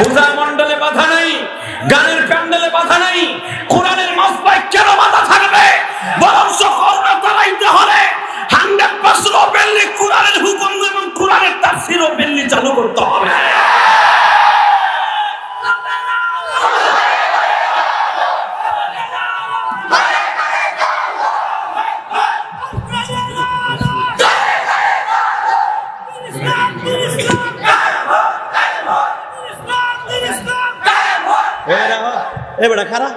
পূজা মণ্ডলে বাধা নাই, গানের প্যান্ডেলে বাধা নাই, কোরআনের মাসবায় কেন বাধা থাকবে? বরং করোনা চালাইতে হলে 100% ওপেনলি কোরআনের হুকুম এবং কোরআনের তাফসীর ওপেনলি চালু করতে হবে। এ বেটা খারা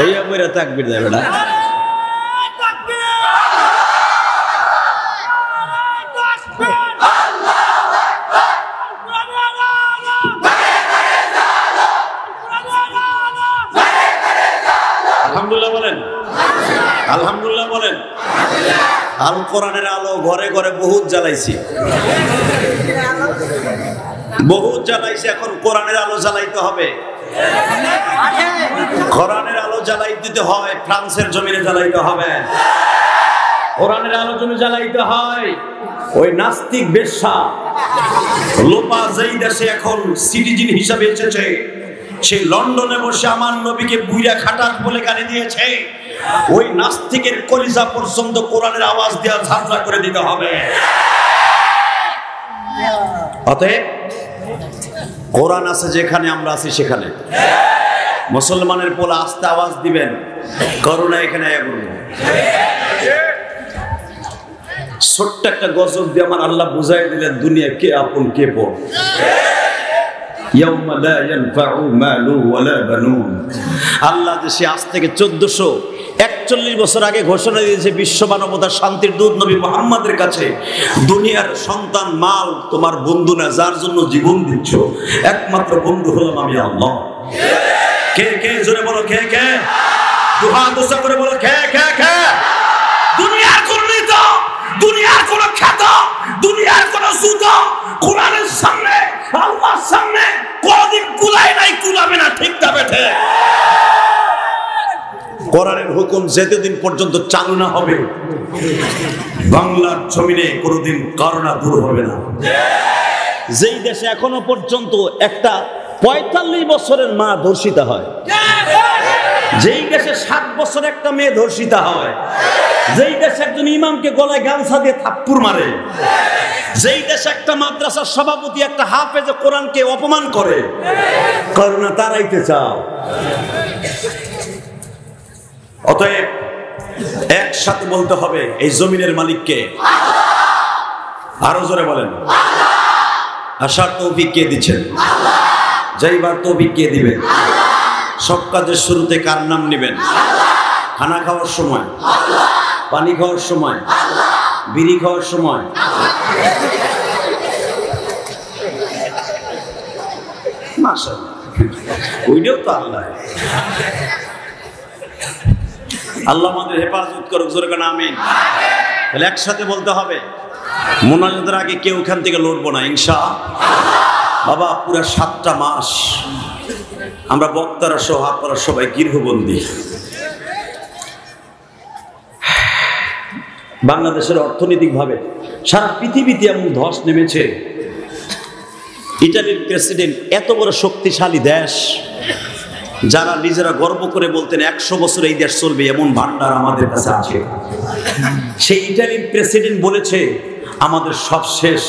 এইয়া বইরা তাকবীর দেয় বেটা। আলহামদুলিল্লাহ বলেন, আলহামদুলিল্লাহ বলেন। আল কোরআনের আলো ঘরে ঘরে বহুত জ্বালাইছি, বহুত জ্বালাইছি। এখন কোরআনের আলো জ্বালাইতে হবে। কোরআনের আলো জ্বালাই দিতে হয়, ফ্রান্সের জমিনে জ্বালাইতে হবে। কোরআনের আলো জমি জ্বালাইতে হয়। ওই নাস্তিক বেশ্যা লোপা যেই দেশে এখন সিটিজেন হিসাবে এসেছে, সেই লন্ডনে বসে আমার নবীকে বুইরা খাটাক বলে গালি দিয়েছে, ওই নাস্তিকের কলিজা পর্যন্ত কোরআনের আওয়াজ দেওয়া ঝাঁঝরা করে দিতে হবে। অতএব কোরআন আছে যেখানে, আমরা আছি সেখানে। মুসলমানের পোলা আস্তে আওয়াজ দিবেন, করোনা এখানে আয়া করবো। ছোট্ট একটা গজল দিয়ে আমার আল্লাহ বুঝাই দিলেন দুনিয়া কে আপন কে পর। আল্লাহ যে সে আজ থেকে 1441 বছর আগে ঘোষণা দিয়েছে বিশ্ব মানবতার শান্তির দূত নবী মুহাম্মদের কাছে, দুনিয়ার সন্তান মাল তোমার বন্ধু না, যার জন্য জীবন দিচ্ছ একমাত্র বন্ধু হলাম আমি আল্লাহ। কে কে জোরে বলো, কে কে দুহাত উঁচা করে বলো, কে কে কে। দুনিয়ার কোন নেতা, দুনিয়ার কোন খ্যাত, দুনিয়ার কোন জুতো কোরআনের সামনে, আল্লাহর সামনে কোনদিন কুলায় নাই, কুলাবে না। ঠিক না বেঠে? কোরআনের হুকুম যেতদিন পর্যন্ত চালু না হবে, বাংলার জমিনে কোনদিন করোনা দূর হবে না। যেই দেশে এখনো পর্যন্ত একটা 45 বছরের মা ধর্ষিতা হয়, যেই দেশে 7 বছর একটা মেয়ে ধর্ষিতা হয়, যেই দেশে একজন ইমামকে গলায় গামছা দিয়ে থাপ্পড় মারে, যেই দেশে একটা মাদ্রাসার সভাপতি একটা হাফেজে কোরআনকে অপমান করে, করোনা তাড়াইতে চাও। অতএব একসাথে বলতে হবে এই জমিনের মালিককে। আরো জোরে বলেন, আসার তৌফিক কে দিচ্ছেন? যাইবার তৌফিক কে দিবেন? সব কাজের শুরুতে কার নাম নেবেন? খানা খাওয়ার সময়, পানি খাওয়ার সময়, বিড়ি খাওয়ার সময়, মাশাআল্লাহ, ওইটাও তো আল্লাহ। আল্লাহ আমাদের হেফাজত করুক, জোরে বলেন আমিন। তাহলে একসাথে বলতে হবে, মোনাজাতের আগে কেউ এখান থেকে লড়বো না ইনশাআল্লাহ। বাবা পুরা 7টা মাস আমরা বক্তারা সহ আপনারা সবাই গৃহবন্দী। বাংলাদেশের অর্থনৈতিক ভাবে সারা পৃথিবীতে এমন ধস নেমেছে। ইটালির প্রেসিডেন্ট, এত বড় শক্তিশালী দেশ, যারা নিজেরা গর্ব করে বলতেন 100 বছর এই দেশ চলবে, এমন ভান্ডার আমাদের কাছে আছে। সেই ইটালির প্রেসিডেন্ট বলেছে আমাদের সব শেষ,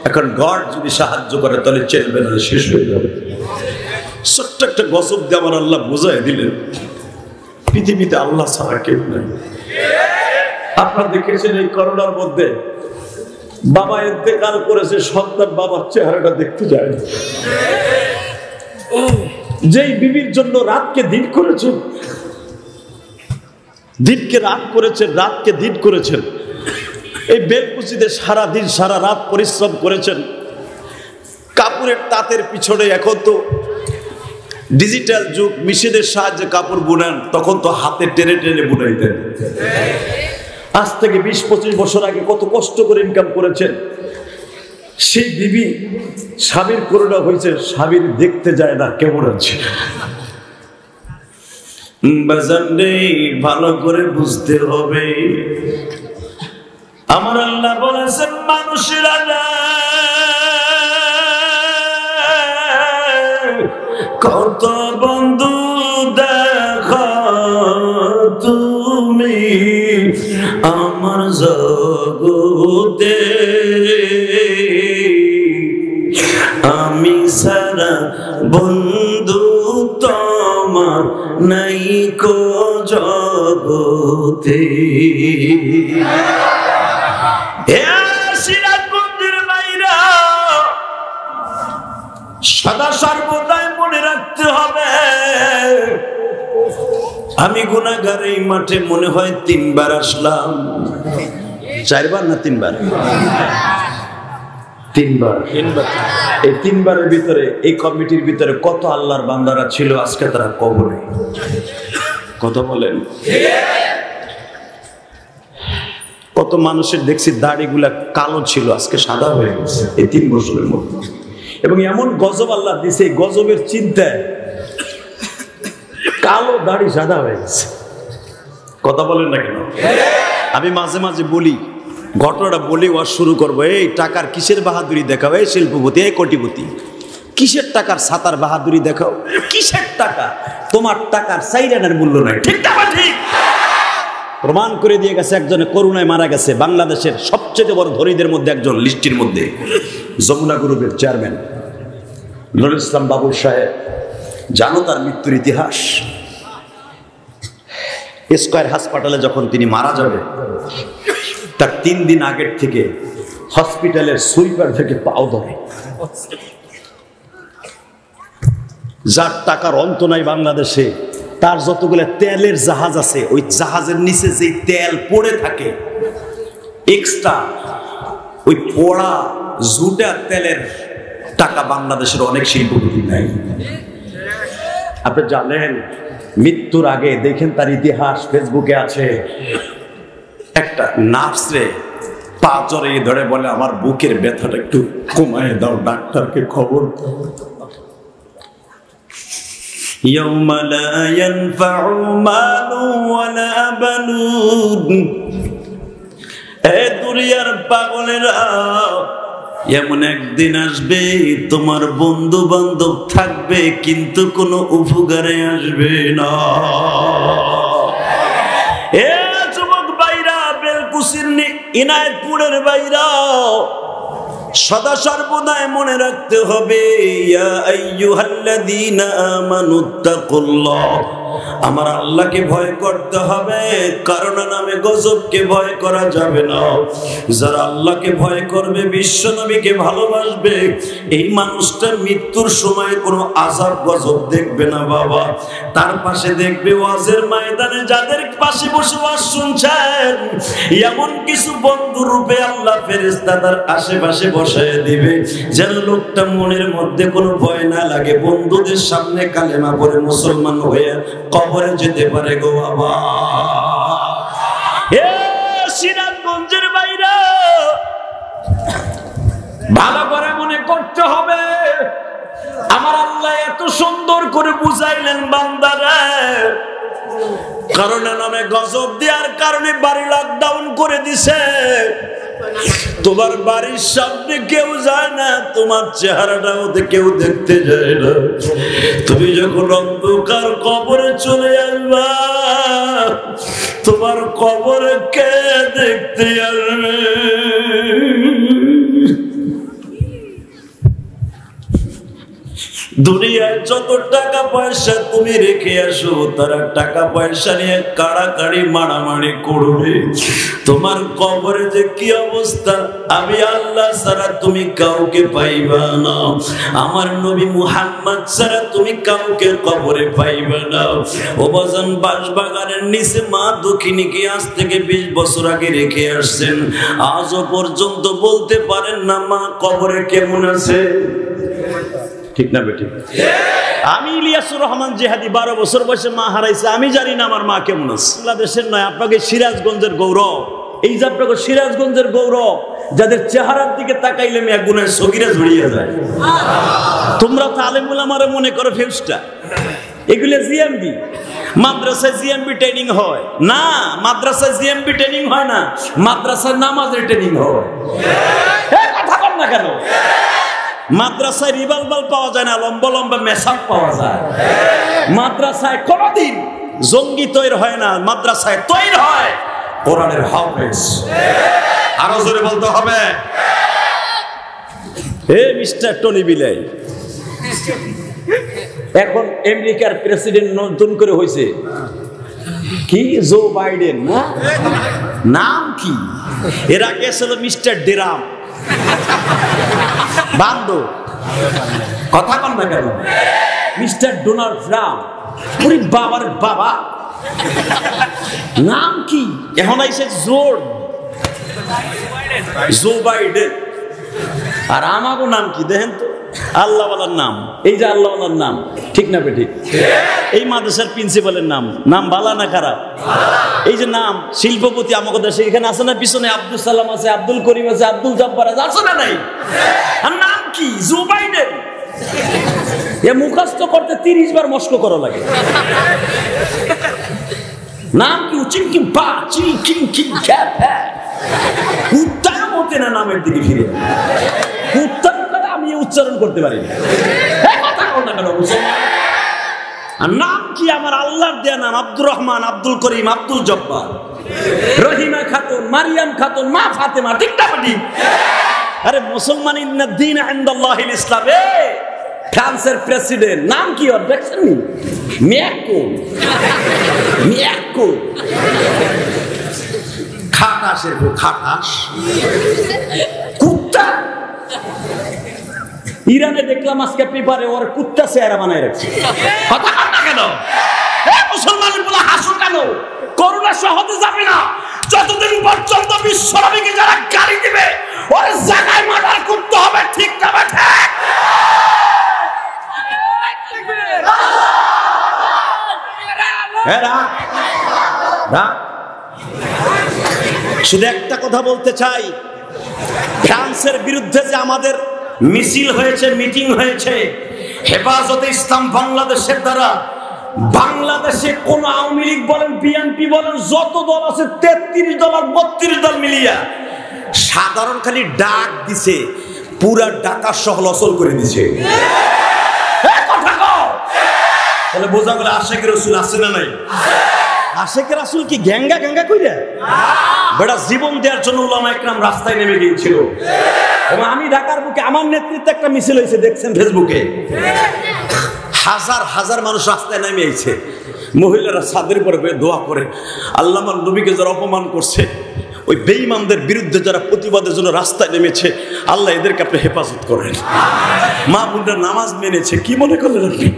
এখন গড যদি সাহায্য করে তাহলে চলবে, না শেষ হয়ে যাবে। ছোট্ট একটা গজব দিয়ে আমার আল্লাহ বুঝাই দিলেন পৃথিবীতে আল্লাহ ছাড়া কেউ নেই। আপনারা দেখেছেন এই করোনার মধ্যে বাবা ইন্তেকাল করেছে, সন্তান বাবার চেহারাটা দেখতে যায় না। যেই বিবির জন্য রাতকে দিন করেছেন, দিনকে রাত করেছেন, রাতকে দিন করেছেন, এই বেলকুচিতে সারা দিন সারা রাত পরিশ্রম করেছেন, কাপড়ের তাঁতের পিছনে। এখন তো ডিজিটাল যুগ, মেশিনের সাহায্যে কাপড় বুনেন, তখন তো হাতে টেনে টেনে বুনাইতেন। আজ থেকে 20-25 বছর আগে কত কষ্ট করে ইনকাম করেছেন। সেই বিবি স্বামীর করোনা হয়েছে, স্বামীর দেখতে যায় না কেমন আছে। ভালো করে বুঝতে হবে, আমার আল্লাহ বলেছেন মানুষেরা কত বন্ধু দেখা তুমি আমার জগতে, আমি সারা বন্ধু তোমার নাই কো জগতে। সিরাজগঞ্জের মাইরা সদা সর্বদাই মনে রাখতে হবে, আমি গুনাহগার এই মাঠে মনে হয় 3 বার আসলাম। 4 বার না 3 বার? 3 বার। এই 3 বারের ভিতরে এই কমিটির ভিতরে কত আল্লাহর বান্দারা ছিল আজকে তারা কবরে। কত বলেন? কত মানুষের দেখছি দাড়িগুলা কালো ছিল আজকে সাদা হয়ে গেছে এই 3 বছরের মধ্যে। এবং এমন গজব আল্লাহ দিছে, এই গজবের চিন্তায় কালো দাড়ি সাদা হয়ে গেছে। কথা বলেন না কেন? আমি মাঝে মাঝে বলি, ঘটনাটা বলি ওয়াজ শুরু করবো, এই টাকার কিসের বাহাদুরি দেখাও, এই শিল্পপতি, এই কোটিপতি, কিসের টাকার ছাতার বাহাদুরি দেখাও, কিসের টাকা? তোমার টাকার সাইরানের মূল্য নাই। ঠিক না? ঠিক প্রমাণ করে দিয়ে গেছে। একজনে করোনায় মারা গেছে, বাংলাদেশের সবচেয়ে বড় ধনীদের মধ্যে একজন, লিস্টির মধ্যে যমুনা গ্রুপের চেয়ারম্যান নুরুল ইসলাম বাবুল সাহেব। জানো তার মৃত্যুর ইতিহাস? স্কয়ার হাসপাতালে যখন তিনি মারা যাবে, তার 3 দিন আগের থেকে হসপিটালের সুইপার থেকে পাও ধরে। যার টাকার অন্ত নাই বাংলাদেশে, তার যতগুলো তেলের জাহাজ আছে, ওই জাহাজের নিচে যে তেল পড়ে থাকে এক্সট্রা, ওই পোড়া জুটা তেলের টাকা বাংলাদেশের অনেক শিল্পপতি নাই। আপনি জানেন মৃত্যুর আগে দেখেন তার ইতিহাস ফেসবুকে আছে, একটা নার্সরে পা জড়িয়ে ধরে বলে, আমার বুকের ব্যথাটা একটু কমায় দাও, ডাক্তারকে খবর দাও। ইয়াউমা লা ইয়ানফাউ মালু ওয়ালা বানুন। এই দুনিয়ার পাগলেরা, এমন একদিন আসবে তোমার বন্ধু বান্ধব থাকবে কিন্তু কোনো উপকারে আসবে না। এ যুবক ভাইরা, বেলকুচির ইনায়েতপুরের ভাইরা, সদা সর্বদাই মনে রাখতে হবে, ইয়া আইয়ুহাল্লাযীনা আমানুত্তাকুল্লাহ, আমার আল্লাহকে ভয় করতে হবে। কারণ নামে গজবকে ভয় করা যাবে না। যারা আল্লাহকে ভয় করবে, বিশ্ব নবীকে ভালোবাসবে, এই মানুষটা মৃত্যুর সময় কোনো আযাব গজব দেখবে না বাবা। তার পাশে দেখবে ওয়াজের ময়দানে যাদের পাশে বসে ওয়াজ শুনছেন, এমন কিছু বন্ধু রূপে আল্লাহ ফেরেশতা তার আশেপাশে বসায় দিবে, যেন লোকটা মনের মধ্যে কোনো ভয় না লাগে, বন্ধুদের সামনে কালেমা পড়ে মুসলমান হয়ে কবরে যেতে পারে গো বাবা। এ সিরাজগঞ্জের বাইরা, ভালো করে মনে করতে হবে, আমার আল্লাহ এত সুন্দর করে বুঝাইলেন বান্দারা, কারণে নামে গজব দেওয়ার কারণে বাড়ি লকডাউন করে দিছে। তোমার বাড়ির সামনে কেউ যায় না, তোমার চেহারাটাও কেউ দেখতে যায় না। তুমি যখন অন্ধকার কবরে চলে আসবা, তোমার কবরে কে দেখতে আসবে? দুনিয়ায় যত টাকা পয়সা তুমি রেখে আসো, তারা টাকা পয়সা নিয়ে কাড়াকাড়ি মারামারি করবে। তোমার কবরে যে কি অবস্থা, আমি আল্লাহ ছাড়া তুমি কাউকে পাইবা না, আমার নবী মুহাম্মদ ছাড়া তুমি কাউকে কবরে পাইবা না। ও বাজান, বাঁশবাগানের নিচে মা দক্ষিণীকে আজ থেকে 20 বছর আগে রেখে আসছেন, আজও পর্যন্ত বলতে পারেন না মা কবরে কেমন আছে। ঠিক না বেটি? আমি ইলিয়াসুর রহমান জিহাদি 12 বছর বয়সে মা হারাইছে, আমি জানি না আমার মা কেমন আছে। বাংলাদেশের নয়, আপনাকে সিরাজগঞ্জের গৌরব, এই যে আপনাকে সিরাজগঞ্জের গৌরব, যাদের চেহারার দিকে তাকাইলে মিয়া গুনাহ সগীরা জড়িয়ে যায়। তোমরা তো আলেম উলামারে মনে করো ফেউসটা, এগুলো জিএমবি, মাদ্রাসায় জিএমবি ট্রেনিং হয় না, মাদ্রাসায় জিএমবি ট্রেনিং হয় না, মাদ্রাসায় নামাজের ট্রেনিং হয়। কথা বল না কেন? মাদ্রাসায় রিভলভার পাওয়া যায় না, লম্বা লম্বা মেশাক পাওয়া যায়। মাদ্রাসায় কোনদিন জঙ্গি তৈরি হয় না, মাদ্রাসায় তৈরি হয় কোরআনের হাফেজ। আরো জোরে বলতে হবে। হে মিস্টার টনি বিলাই, এখন আমেরিকার প্রেসিডেন্ট নতুন করে হয়েছে কি, জো বাইডেন না? নাম কি? এর আগে ছিল মিস্টার ডেরাম বান্দো, কথা কন না কেন? মিস্টার ডোনাল্ড ট্রাম্প, ওরে বাবার বাবা, নাম কি? এখন আইছে জো বাইডেন। আর আমারও নাম কি দেখেন তো? আল্লাহওয়ালার নাম। এই যে আল্লাহওয়ালার নাম, ঠিক না বেঠিক? এই মাদ্রাসার প্রিন্সিপালের নাম, নাম বালা না খারাপ? এই যে নাম শিল্পপতি আমাকে দেশে এখানে আছে না, পিছনে আব্দুল সালাম আছে, আব্দুল করিম আছে, আব্দুল জব্বার আছে না নাই? আর নাম কি? Joe Biden. এ মুখস্থ করতে 30 বার মস্ক করা লাগে। নাম কি? চিংকিং পা চিংকিং ক্যাপ। কুত্তার মতে না নামের দিকে ফিরে, কুত্তার কথা আমি উচ্চারণ করতে পারি না। আর নাম কি? আমার আল্লাহর দেয়া নাম, আব্দুর রহমান, আব্দুল করিম, আব্দুল জব্বার, রহিমা খাতুন, মারিয়াম খাতুন, মা ফাতেমা, ঠিক না ঠিক? আরে মুসলমান ইন্নাদ্দীন ইনদাল্লাহিল ইসলাম। ফ্রান্সের প্রেসিডেন্ট নাম কি ওর দেখছেন? মিয়াকো। খাটাসের খাটাস কুত্তা। ইরানে দেখলাম আজকে পেপারে ওর কুত্তা চেহারা বানায় রাখছে। কথা কন না কেন? মুসলমানের বলে হাসো কেন? করোনা সহজে যাবে না যতদিন পর্যন্ত বিশ্বনবীকে যারা গালি দিবে ওর জায়গায় মার্ডার করতে হবে, ঠিক না বেঠে? শুধু একটা কথা বলতে চাই, ফ্রান্সের বিরুদ্ধে যে আমাদের মিছিল হয়েছে, মিটিং হয়েছে, হেফাজতে ইসলাম বাংলাদেশের দ্বারা, বাংলাদেশে কোন আওয়ামী লীগ বলেন, বিএনপি বলেন, যত দল আছে 33 দল আর 32 দল মিলিয়া সাধারণ খালি ডাক দিছে, পুরা ঢাকা শহর অচল করে দিছে। তাহলে বোঝা গেল আশেক রাসূল আছে না নাই? আশেক রাসূল কি গ্যাঙ্গা গ্যাঙ্গা কইরা বেটা জীবন দেওয়ার জন্য উলামায়ে কেরাম রাস্তায় নেমে গিয়েছিল। এবং আমি ঢাকার বুকে আমার নেতৃত্বে একটা মিছিল হয়েছে, দেখছেন ফেসবুকে, হাজার হাজার মানুষ রাস্তায় নেমে আইছে। মহিলারা ছাদের উপরে দোয়া করে, আল্লাহ আমার নবীকে যারা অপমান করছে, ওই বেঈমানদের বিরুদ্ধে যারা প্রতিবাদের জন্য রাস্তায় নেমেছে, আল্লাহ এদেরকে আপনি হেফাজত করেন। মা বোনরা নামাজ মেনেছে। কি মনে করলেন আপনি?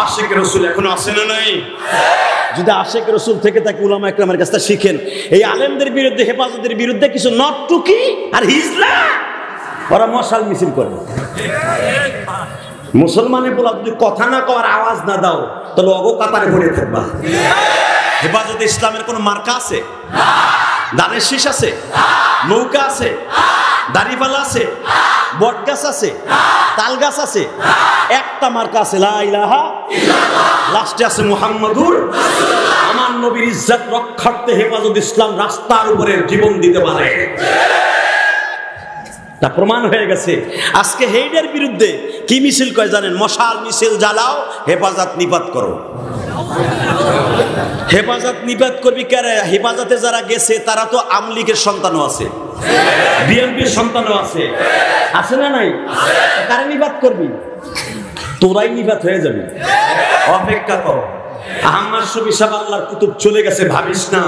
আশেক রাসূল এখনো আছে না নাই? যদি আশেক রাসূল থেকে তাকে উলামায়ে কেরামের কাছে শিখেন। এই আলেমদের বিরুদ্ধে, হেফাজতের বিরুদ্ধে কিছু নটটুকি আর হিজলা, ওরা মশাল মিছিল করে। মুসলমানের বলা যদি কথা না কর, আওয়াজ না দাও, তাহলে অগো কাতারে পড়ে থাকবা। হেফাজতে ইসলামের কোন মার্কা আছে? দানের শীষ আছে? নৌকা আছে? দাড়িপাল্লা আছে? বট গাছ আছে? তাল গাছ আছে? একটা মার্কা আছে, লা ইলাহা ইল্লাল্লাহ, লাস্টে আছে মুহাম্মাদুর রাসূলুল্লাহ। আমার নবীর ইজ্জত রক্ষার্থে হেফাজত ইসলাম রাস্তার উপরে জীবন দিতে পারে, তা প্রমাণ হয়ে গেছে। আজকে হেইডের বিরুদ্ধে কি মিছিল কয় জানেন? মশাল মিছিল জ্বালাও, হেফাজত নিপাত করো। হেফাজত নিপাত করবি কারে? হেফাজতে যারা গেছে তারা তো আওয়ামী লীগের সন্তানও আছে, বিএনপির সন্তানও আছে, আছে না নাই? কারে নিপাত করবি? তোরাই নিপাত হয়ে যাবে। অপেক্ষা কর। আহমদ শফি সাহেব আল্লাহর কুতুব চলে গেছে, ভাবিস না।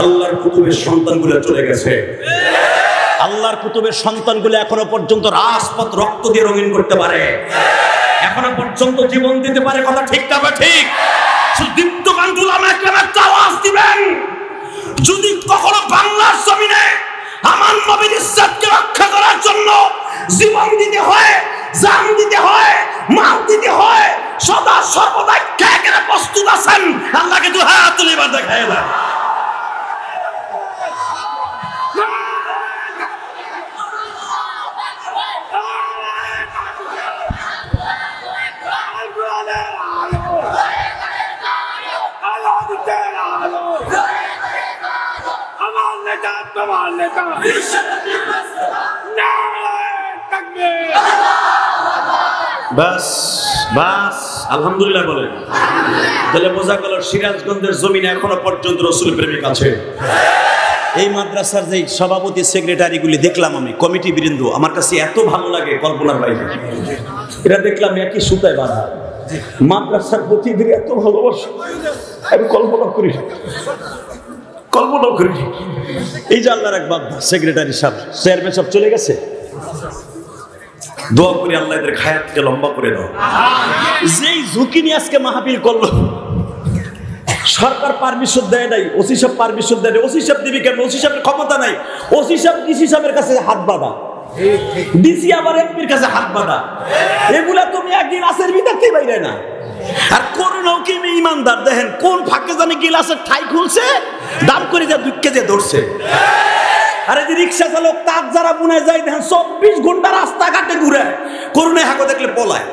আল্লাহর কুতুবের সন্তানগুলো চলে গেছে। আল্লাহর কুতুবের সন্তানগুলো এখনো পর্যন্ত রাজপথ রক্ত দিয়ে রঙিন করতে পারে, এখনো পর্যন্ত জীবন দিতে পারে। কথা ঠিক না ঠিক? দীপ্ত কান্তুল আমাকে একটা আওয়াজ দিবেন, যদি কখনো বাংলার জমিনে আমার নবীর ইজ্জতকে রক্ষা করার জন্য জীবন দিতে হয়, জান দিতে হয়, মাল দিতে হয়, সদা সর্বদা কে কে প্রস্তুত আছেন? আল্লাহকে দুই হাত তুলে এবার দেখায় না। বাস বাস আলহামদুলিল্লাহ বলেন। তাহলে বোঝা গেল সিরাজগঞ্জের জমিনে এখনো পর্যন্ত রাসূল প্রেমিক আছে। এই মাদ্রাসার যে সভাপতি সেক্রেটারি গুলি দেখলাম আমি, কমিটি বৃন্দ, আমার কাছে এত ভালো লাগে কল্পনার বাইরে। এটা দেখলাম একই সুতায় বাঁধা, মাদ্রাসার প্রতি এত ভালোবাসা আমি কল্পনা করি এই যে আল্লাহর এক বান্দা সেক্রেটারি সাহেব, চেয়ারম্যান সব চলে গেছে, দোয়া করি আল্লাহ এদের হায়াতকে লম্বা করে দাও। যেই ঝুঁকি নিয়ে আজকে মাহফিল করলো, সরকার পারমিশন দেয় নাই, ওসি সাহেব পারমিশন দেয় নাই, ওসি সাহেব দিবি কেন? ওসি সাহেবের ক্ষমতা নাই, ওসি সাহেব ডিসি সাহেবের কাছে হাত বাঁধা, ডিসি আবার এমপির কাছে হাত বাঁধা, এগুলা তুমি একদিন আসের ভিতরতেই বাইরে না। আর করোনাও কি ইমানদার দেখেন কোন ফাঁকে জানি গিলাসের ঠাই খুলছে, দাম করে যা দুঃখে যে ধরছে। আরে যে রিক্সা চালক তার যারা বুনে যায় দেখেন 24 ঘন্টা রাস্তাঘাটে ঘুরে, করোনায় হাঁকো দেখলে পলায়।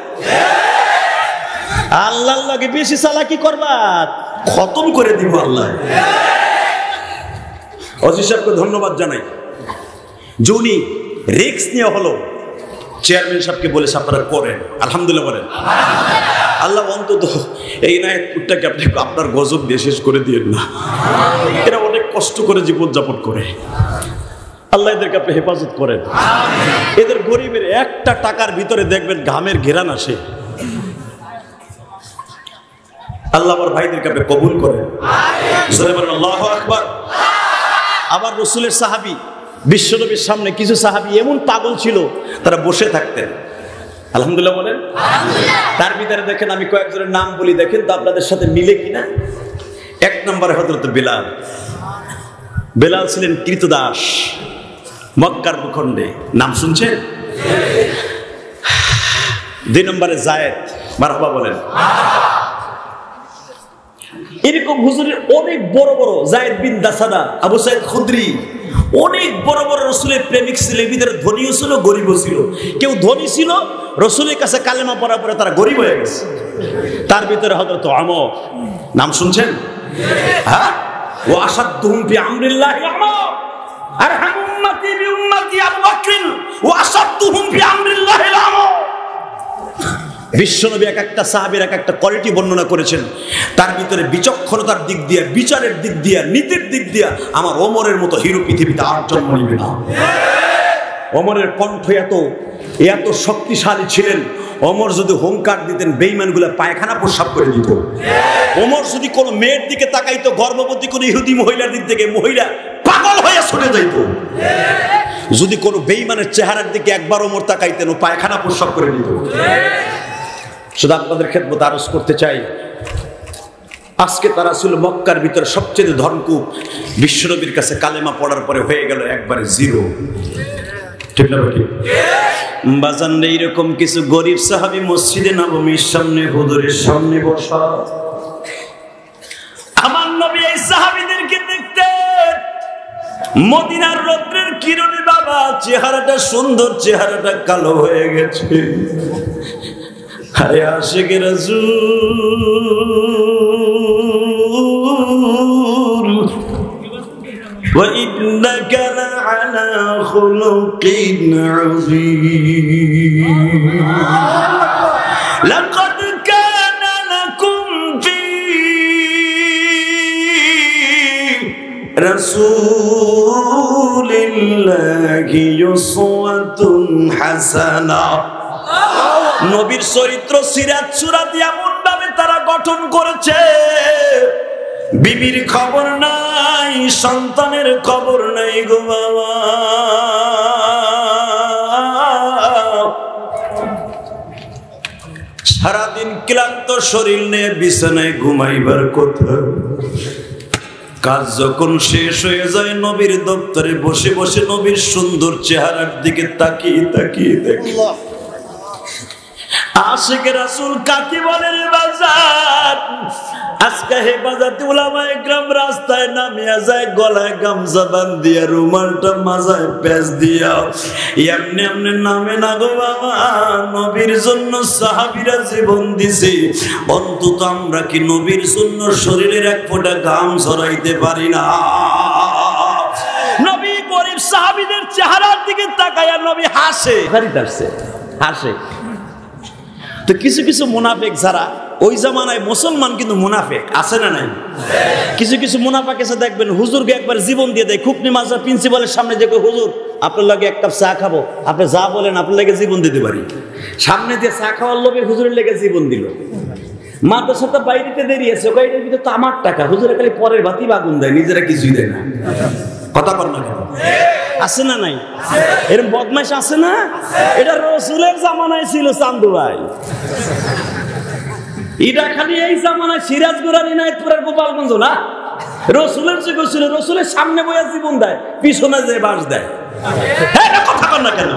আল্লাহ লাগে বেশি চালাকি করবা, খতম করে দিব আল্লাহ। অজিত সাহেবকে ধন্যবাদ জানাই, যিনি রিক্স নিয়ে হলো চেয়ারম্যান সাহেবকে বলেছে আপনারা করেন, আলহামদুলিল্লাহ বলেন। আল্লাহ অন্তত এই নায়কটাকে আপনি আপনার গজব দিয়ে শেষ করে দিয়েন না, এরা অনেক কষ্ট করে জীবনযাপন করে, আল্লাহ এদেরকে আপনি হেফাজত করেন। এদের গরিবের একটা টাকার ভিতরে দেখবেন ঘামের ঘেরান আসে। আল্লাহ আমার ভাইদেরকে আপনি কবুল করেন, আল্লাহু আকবার। আবার রাসূলের সাহাবী, বিশ্বনবীর সামনে কিছু সাহাবী এমন পাগল ছিল তারা বসে থাকতেন, আলহামদুলিল্লাহ বলেন। তার ভিতরে দেখেন আমি কয়েকজনের নাম বলি, দেখেন তো আপনাদের সাথে মিলে কিনা। এক নম্বরে হযরত বেলাল। বেলাল ছিলেন কৃতদাস, মক্কার ভূখণ্ডে, নাম শুনছেন? 2 নম্বরে যায়েদ, মারহাবা বলেন। এরকম হুজুরের অনেক বড় বড়, যায়েদ বিন দাসাদা, আবু সাইদ খুদরি, অনেক বড় বড় রাসূলের প্রেমিক ছিল। এর ভিতরে ধনীও ছিল, গরিবও ছিল। কেউ ধনী ছিল, রাসূলের কাছে কালেমা পড়ার পরে তারা গরিব হয়ে গেছে। তার ভিতরে হযরত ওমর, নাম শুনছেন? হ্যাঁ, ওয়া আশাদুহুম ফি আমরিল্লাহি ওমর, আরহামু উম্মতি বি উম্মতি আবু বকর, ওয়া আশাদুহুম ফি আমরিল্লাহি ওমর। বিশ্বনবী এক একটা সাহাবীর এক একটা কোয়ালিটি বর্ণনা করেছেন, তার ভিতরে বিচক্ষণতার দিক দিয়ে, বিচারের দিক দিয়ে, নীতির দিক দিয়ে আমার ওমরের মতো হিরো পৃথিবীতে আর জন্ম নিবে না। ওমরের কণ্ঠ এত শক্তিশালী ছিলেন, ওমর যদি হুঙ্কার দিতেন বেঈমানগুলো পায়খানা প্রস্রাব করে দিত। ওমর যদি কোনো মেয়ের দিকে তাকাইতো, গর্ভবতী কোনো ইহুদি মহিলার দিক থেকে, মহিলা পাগল হয়ে ছুটে যাইত। যদি কোনো বেঈমানের চেহারার দিকে একবার ওমর তাকাইতেন, ও পায়খানা প্রস্রাব করে দিত। শুধু আপনাদের খেদমত আরজ করতে চাই, আজকে তারা ছিল মক্কার ভিতরে সবচেয়ে ধনকুপ, বিশ্বনবীর কাছে কালেমা পড়ার পরে হয়ে গেল একবারে জিরো। ঠিক না ভাই? বাজান এইরকম কিছু গরিব সাহাবী মসজিদে নববীর সামনে, হুজুরের সামনে বসা। আমার নবী এই সাহাবীদেরকে দেখতেন, মদিনার রৌদ্রের কিরণে বাবা চেহারাটা সুন্দর, চেহারাটা কালো হয়ে গেছে। আরে আশিকে রাসূল, ওয়া ইন্নাকা লাআলা খুলুকিন আযীম, লাকাদ কানা লাকুম ফি রাসূলিল্লাহি উসওয়াতুন হাসানাহ। নবীর চরিত্র সিরাত সুরাত এমন ভাবে তারা গঠন করেছে, বিবির খবর নাই, সন্তানের খবর নাই গো বাবা। সারাদিন ক্লান্ত শরীর নিয়ে বিছানায় ঘুমাইবার কথা, কাজ যখন শেষ হয়ে যায় নবীর দপ্তরে বসে বসে নবীর সুন্দর চেহারার দিকে তাকিয়ে তাকিয়ে দেখে। আশিক রাসূল কাকে বলে রে বাজার? আজকে হেফাজতে উলামায়ে কেরাম রাস্তায় নামিয়া যায়, গলায় গামছা বান্ধিয়া, রুমালটা মাথায় পেঁচ দিয়া, এমনি এমনি নামে না গো বাবা। নবীর জন্য সাহাবীরা জীবন দিছে, অন্তত আমরা কি নবীর জন্য শরীরের এক ফোঁটা ঘাম ঝরাইতে পারি না? নবী গরিব সাহাবীদের চেহারার দিকে তাকায়া নবী হাসে, হাসে। তো কিছু কিছু মুনাফিক যারা ওই জামানায় মুসলমান কিন্তু মুনাফিক আছে না নাই? কিছু কিছু মুনাফিক এসে দেখবেন হুজুরকে একবার জীবন দিয়ে দেয়। খুকনি মাদ্রাসা প্রিন্সিপালের সামনে যে হুজুর আপনার লাগে এক কাপ চা খাবো, আপনি যা বলেন আপনার লাগে জীবন দিতে পারি। সামনে দিয়ে চা খাওয়ার লোভে হুজুরের লেগে জীবন দিল। মাদ্রাসাটা বাইরেতে দেরি আছে, বাইরের ভিতরে তো আমার টাকা, হুজুরে খালি পরের ভাতি বাগুন দেয়, নিজেরা কিছুই দেয় না। কথা বল না কেন? আছে না নাই? এরকম বদমাইশ আছে না? এটা রসুলের জামানায় ছিল চান্দু ভাই। এটা খালি এই জামানায় সিরাজগঞ্জ ইনায়েতপুরের গোপালগঞ্জ না, রসুলের যুগে ছিল। রসুলের সামনে বইয়া জীবন দেয়, পিছনে যে বাস দেয়। কথা বল না কেন?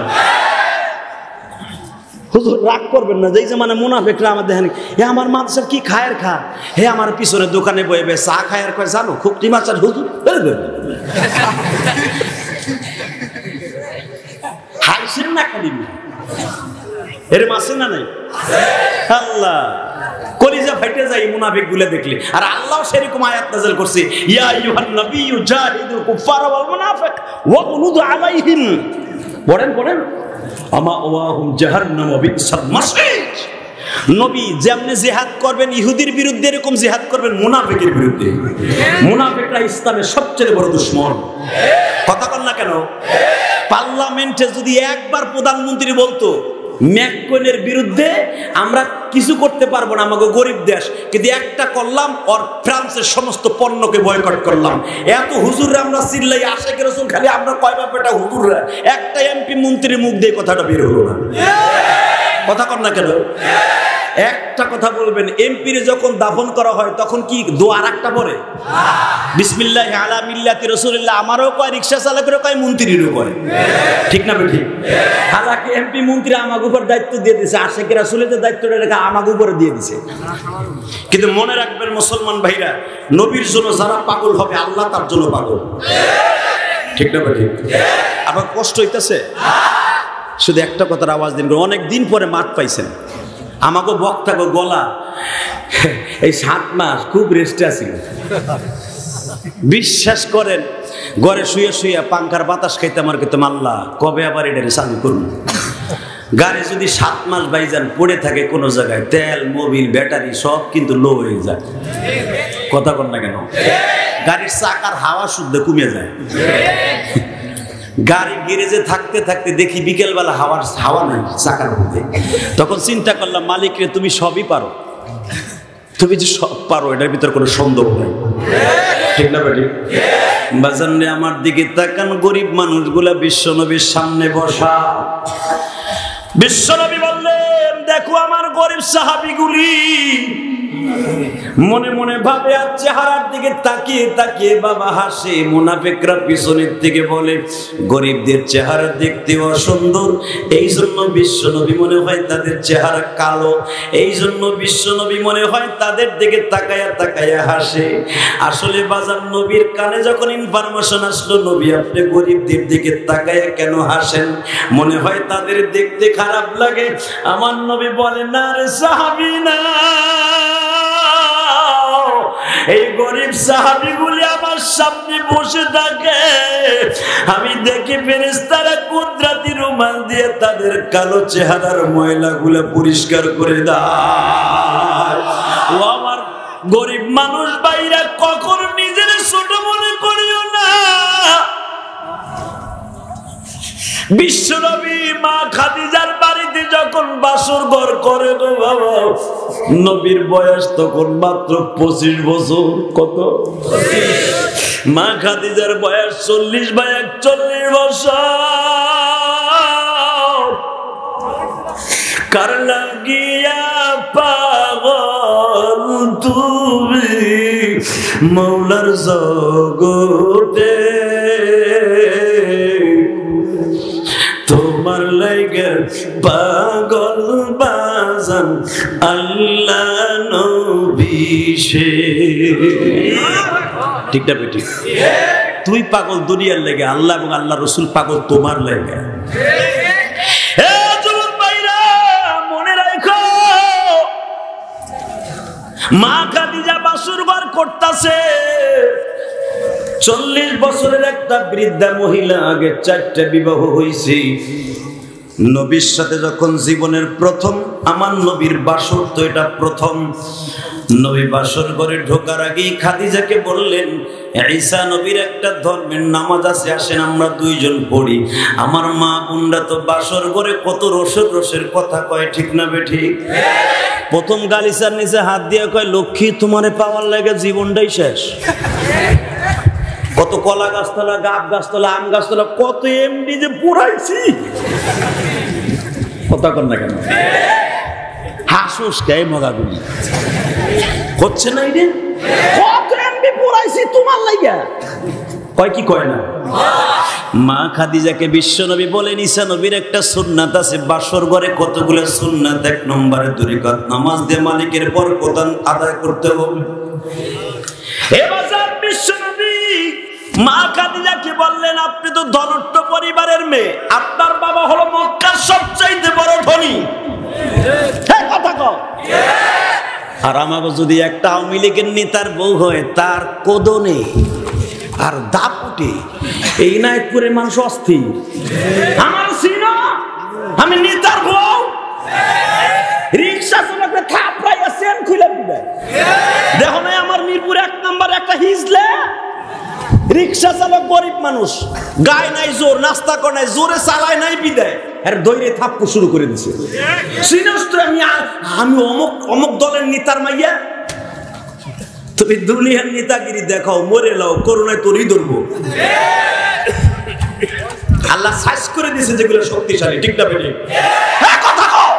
হুজুর রাগ করবেন না, যেই জামানে মুনাফিকরা আমাদের দেখেন, হে আমার মাদ্রাসার কি খায়ের খা, হে আমার পিছনে দোকানে বয়ে বে চা খায়ের কয় জানো খুব টিমাচার হুজুর হাসেন না খালি এরম আছে না নাই? আল্লাহ কলিজা ফাইটে যায় মুনাফিক গুলো দেখলে। আর আল্লাহ সেরকম আয়াত নাযিল করছে, ইয়া আইয়ুহান নাবিয়্যু জাহিদুল কুফারা ওয়াল মুনাফিক ওয়াগলুযু আলাইহিম। পড়েন আমা ওয়াহুম জাহান্নাম ওয়া বিসাল মাসির। নবী যেমনে জিহাদ করবেন ইহুদির বিরুদ্ধে, এরকম জিহাদ করবেন মুনাফিকের বিরুদ্ধে। মুনাফিকরা ইসলামের সবচেয়ে বড় দুশমন। কথা বল না কেন? পার্লামেন্টে যদি একবার প্রধানমন্ত্রী বলতো ম্যাককনের বিরুদ্ধে আমরা কিছু করতে পারবো না, আমাকে গরিব দেশ, কিন্তু একটা করলাম ওর ফ্রান্সের সমস্ত পণ্যকে বয়কট করলাম, এত হুজুররা আমরা চিল্লাই আশেকের রাসূল খালি আমরা কয় বাপটা হুজুররা, একটা এমপি মন্ত্রীর মুখ দিয়ে কথাটা বের হলো না। কথা কর না কেন? একটা কথা বলবেন, এমপিরে যখন দাফন করা হয় তখন কি দোয়া আরেকটা পড়ে? বিসমিল্লাহি আলা মিল্লাতি রাসূলিল্লাহ। আমারও কয়, রিকশা চালকেরও কয়, মন্ত্রীরও কয়, ঠিক না বেঠিক? হালাকি এমপি মন্ত্রী আমাকে উপর দায়িত্ব দিয়ে দিয়েছে, আশেকের রাসূলের দায়িত্বটা রেখে আমাকে উপরে দিয়ে দিয়েছে। কিন্তু মনে রাখবেন মুসলমান ভাইরা, নবীর জন্য যারা পাগল হবে আল্লাহ তার জন্য পাগল, ঠিক না বেঠিক? আবার কষ্ট হইতেছে, শুধু একটা কথার আওয়াজ দিন, অনেক দিন পরে মাঠ পাইছেন। আমাকে বক্তাকে গলা এই 7 মাস খুব রেস্টে আছিল। বিশ্বাস করেন, ঘরে শুয়ে শুয়ে পাঙ্খার বাতাস খাইতে আমার কিন্তু আল্লাহ কবে আবার এটা চালু করুন। গাড়ি যদি 7 মাস বাইজান পড়ে থাকে কোনো জায়গায়, তেল মোবিল ব্যাটারি সব কিন্তু লো হয়ে যায়। কথা বল না কেন? গাড়ির চাকার হাওয়া শুদ্ধ কমে যায়। গাড়ি গ্যারেজে থাকতে থাকতে দেখি বিকেলবেলা হাওয়া নাই চাকার মধ্যে, তখন চিন্তা করলাম মালিক রে তুমি সবই পারো, তুমি যে সব পারো এটার ভিতর কোনো সন্দেহ নাই, ঠিক না বেটি? বাজান রে আমার দিকে তাকান, গরিব মানুষগুলা বিশ্বনবীর সামনে বসা। বিশ্বনবী বললেন দেখো আমার গরিব সাহাবীগুলি, মনে মনে ভাবে আর চেহারার দিকে তাকিয়ে তাকিয়ে বাবা হাসে। মুনাফিকরা পিছনের থেকে বলে গরিবদের চেহারা দেখতে অসুন্দর, এই জন্য বিশ্বনবী মনে হয় তাদের চেহারা কালো, এই জন্য বিশ্বনবী মনে হয় তাদের দিকে তাকায়া তাকায়া হাসে। আসলে বাজার নবীর কানে যখন ইনফরমেশন আসলো নবী আপনি গরিবদের দিকে তাকায়া কেন হাসেন, মনে হয় তাদের দেখতে খারাপ লাগে। আমার নবী বলে না রে সাহাবী না, এই গরিব সাহাবীগুলি আমার সামনে বসে থাকে, আমি দেখি ফেরেশতারা কুদরতি রুমাল দিয়ে তাদের কালো চেহারার ময়লাগুলো পরিষ্কার করে দেয়। ও আমার গরিব মানুষ ভাইরা, কখনো নিজের ছোট মনে করিও না। বিশ্বনবী মা খাদিজার বাড়িতে যখন বাসর ঘর করে গো বাবা, নবীর বয়স তখন মাত্র 25 বছর। কত? মা খাদিজার বয়স 40 বা 41 বছর। কার লাগিয়া পাগল তুমি মৌলার জগতে, তোমার লাগে পাগল বাজান আল্লাহ নবী সে, ঠিক না বেটি? তুই পাগল দুনিয়ার লাগে, আল্লাহ এবং আল্লাহ রসুল পাগল তোমার লাগে। মনে রাখো মা খাদিজা বাসর ঘর করতেছে, 40 বছরের একটা বৃদ্ধা মহিলা, আগে 4টা বিবাহ হয়েছে, নবীর সাথে যখন জীবনের প্রথম আমার নবীর বাসর, তো এটা প্রথম নবী বাসর ঘরে ঢোকার আগেই খাদিজাকে বললেন, ঈসা নবীর একটা ধর্মের নামাজ আছে, আসেন আমরা দুইজন পড়ি। আমার মা বোনরা তো বাসর ঘরে কত রসের রসের কথা কয়, ঠিক না বেঠিক? প্রথম গালিচার নিচে হাত দিয়ে কয়, লক্ষ্মী তোমারে পাওয়ার লাগে জীবনটাই শেষ। কত কলা গাছতলা, গাব গাছতলা, আম গাছতলা, কত এমডি যে পুরাইছি, কথা কর না কেন? হাসুস কে মগাগুলি হচ্ছে না? রে কত এমডি পুরাইছি তোমার লাগা, কয় কি কয় না? মা খাদিজাকে বিশ্বনবী বলেন, ঈসা নবীর একটা সুন্নাত আছে বাসর ঘরে। কতগুলো সুন্নাত? 1 নম্বরে 2 রাকাত নামাজ দিয়ে মালিকের বরকত আদায় করতে হবে। এবার বিশ্বনবী মা খাদিজাকে বললেন, আপনি তো ধনট্ট পরিবারের মেয়ে, আপনার বাবা হলো মক্কার সবচাইতে বড় ধনী, কথা কও। আর আমাকে যদি একটা আওয়ামী লীগের নেতার বউ হয়, তার কোদনে আর দাপুটে এই নাইতপুরের মানুষ অস্থির। আমার সিনা, আমি নেতার বউ, রিক্সা চালকের থাপড়াই সেন খুলে দিবে। দেখো না আমার মিরপুর 1 নম্বর একটা হিজলে রিক্সা চালক, গরিব মানুষ, গায়ে নাই জোর, নাস্তা করে নাই, জোরে চালায় নাই বিদায়, আর দৈরে থাপ্পু শুরু করে দিছে। সিনাস তো আমি অমুক অমুক দলের নেতার মাইয়া, তুমি দুনিয়ার নেতাগিরি দেখাও, মরে লাও, করোনায় তোরই ধরবো। আল্লাহ সাইজ করে দিয়েছে যেগুলো শক্তিশালী, ঠিক না বেঠিক? কথা কও,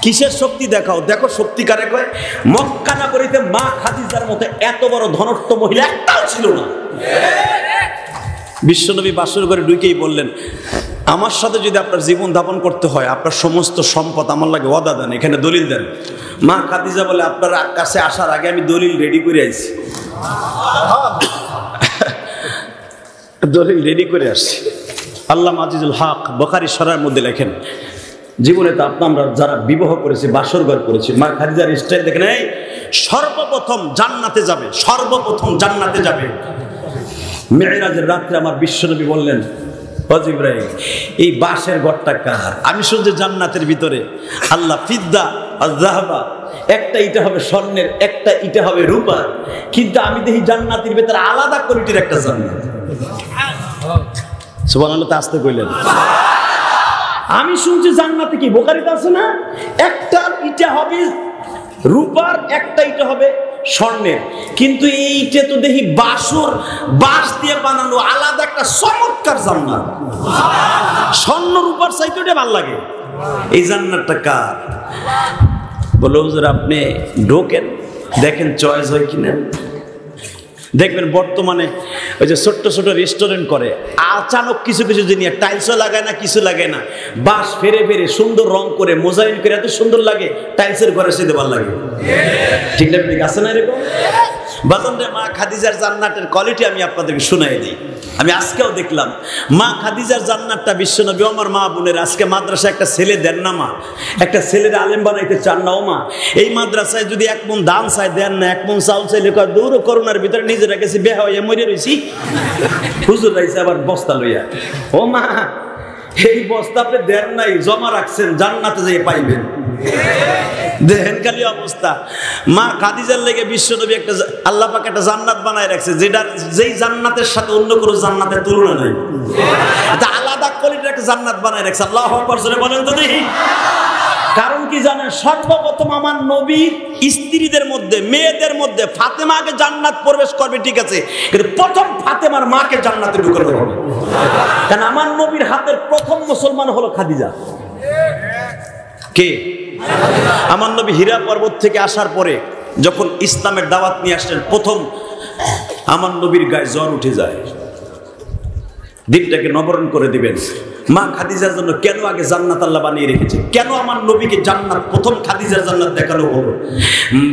কিসের শক্তি দেখাও? দেখো শক্তি কারে কয়? মক্কা নগরীতে মা খাদিজার মতো এত বড় ধনট্ট মহিলা একটাও ছিল না। বিশ্বনবী বাসর ঘরে ঢুকেই বললেন, আমার সাথে যদি আপনার জীবন যাপন করতে হয়, আপনার সমস্ত সম্পদ আমার লাগে ওয়াদা দেন, এখানে দলিল দেন। মা খাদিজা বলে, আপনার কাছে আসার আগে আমি দলিল রেডি করে আসছি, দলিল রেডি করে আসছি। আল্লামা আজিজুল হক বুখারী শরহের মধ্যে লেখেন, জীবনে তো আমরা যারা বিবাহ করেছি, বাসর ঘর করেছি, মা খাদিজার স্টাইল দেখেন, এই সর্বপ্রথম জান্নাতে যাবে, সর্বপ্রথম জান্নাতে যাবে। মেরাজের রাত্রে আমার বিশ্বনবী বললেন, ও জিবরাইল, এই বাসের ঘরটা কার? আমি শুনছি জান্নাতের ভিতরে আল্লাহ ফিদ্দা আর যাহাবা, একটা ইটা হবে স্বর্ণের, একটা ইটা হবে রূপার, কিন্তু আমি দেখি জান্নাতের ভিতরে আলাদা কোয়ালিটির একটা জান্নাত। সুবহানাল্লাহ, তা আসতে কইলেন। আমি শুনছি জান্নাতে কি বুখারীতে আছে না, একটা ইটা হবে রূপার, একটা ইটা হবে স্বর্ণের, কিন্তু এইটা তো দেখি বাঁশ দিয়ে বানানো, আলাদা একটা চমৎকার জান্নাত। স্বর্ণ রূপার চাইতে ওটা ভালো লাগে। এই জান্নাতটা কার? বলে, হুজুর আপনি ঢোকেন, দেখেন চয়েস হয় কিনা। দেখবেন বর্তমানে ওই যে ছোট্ট ছোট রেস্টুরেন্ট করে, আচানক কিছু কিছু জিনিস টাইলসও লাগায় না, কিছু লাগায় না, বাঁশ ফেরে ফেরে সুন্দর রং করে মোজাইন করে এত সুন্দর লাগে, টাইলসের ঘরে সেতে ভালো লাগে, ঠিক না? আছে না এরকম? বাজারে মা খাদিজার জান্নাতের কোয়ালিটি আমি আপনাদেরকে শুনাই দিই। আমি আজকেও দেখলাম মা খাদিজার জান্নাতটা বিশ্বনবী, আমার মা বোনের আজকে মাদ্রাসায় একটা ছেলে দেন না মা, একটা ছেলের আলেম বানাইতে চান না ও মা। এই মাদ্রাসায় যদি 1 মণ ধান চাই দেন না, 1 মণ চাউল চাইলে কয় দূর, করোনার ভিতরে নিজেরা গেছি বেহা হইয়া মরে রয়েছি, হুজুর রাইছে আবার বস্তা লইয়া। ও মা, এই বস্তা আপনি দেন নাই, জমা রাখছেন, জান্নাতে যেয়ে পাইবেন। দেখেন খালি অবস্থা। মা খাদিজার লেগে বিশ্বনবী একটা আল্লাহ পাক একটা জান্নাত বানায় রাখছে, যেই জান্নাতের সাথে অন্য কোনো জান্নাতের তুলনা নাই, এটা আলাদা কোয়ালিটির একটা জান্নাত বানায় রাখছে। আল্লাহু আকবার জোরে বলেন তো দেখি। কারণ কি জানেন? সর্বপ্রথম আমার নবীর স্ত্রীদের মধ্যে, মেয়েদের মধ্যে ফাতেমা আগে জান্নাত প্রবেশ করবে, ঠিক আছে, কিন্তু প্রথম ফাতেমার মাকে জান্নাতে ঢুকাতে হবে। কারণ আমার নবীর হাতের প্রথম মুসলমান হলো খাদিজা। কে? আমার নবী হীরা পর্বত থেকে আসার পরে যখন ইসলামের দাওয়াত নিয়ে আসলেন, প্রথম আমার নবীর গায়ে জ্বর উঠে যায়, দিনটাকে নবরণ করে দিবেন। মা খাদিজার জন্য কেন আগে জান্নাত আল্লাহ বানিয়ে রেখেছে? কেন আমার নবীকে জান্নাত, প্রথম খাদিজার জান্নাত দেখানো হলো?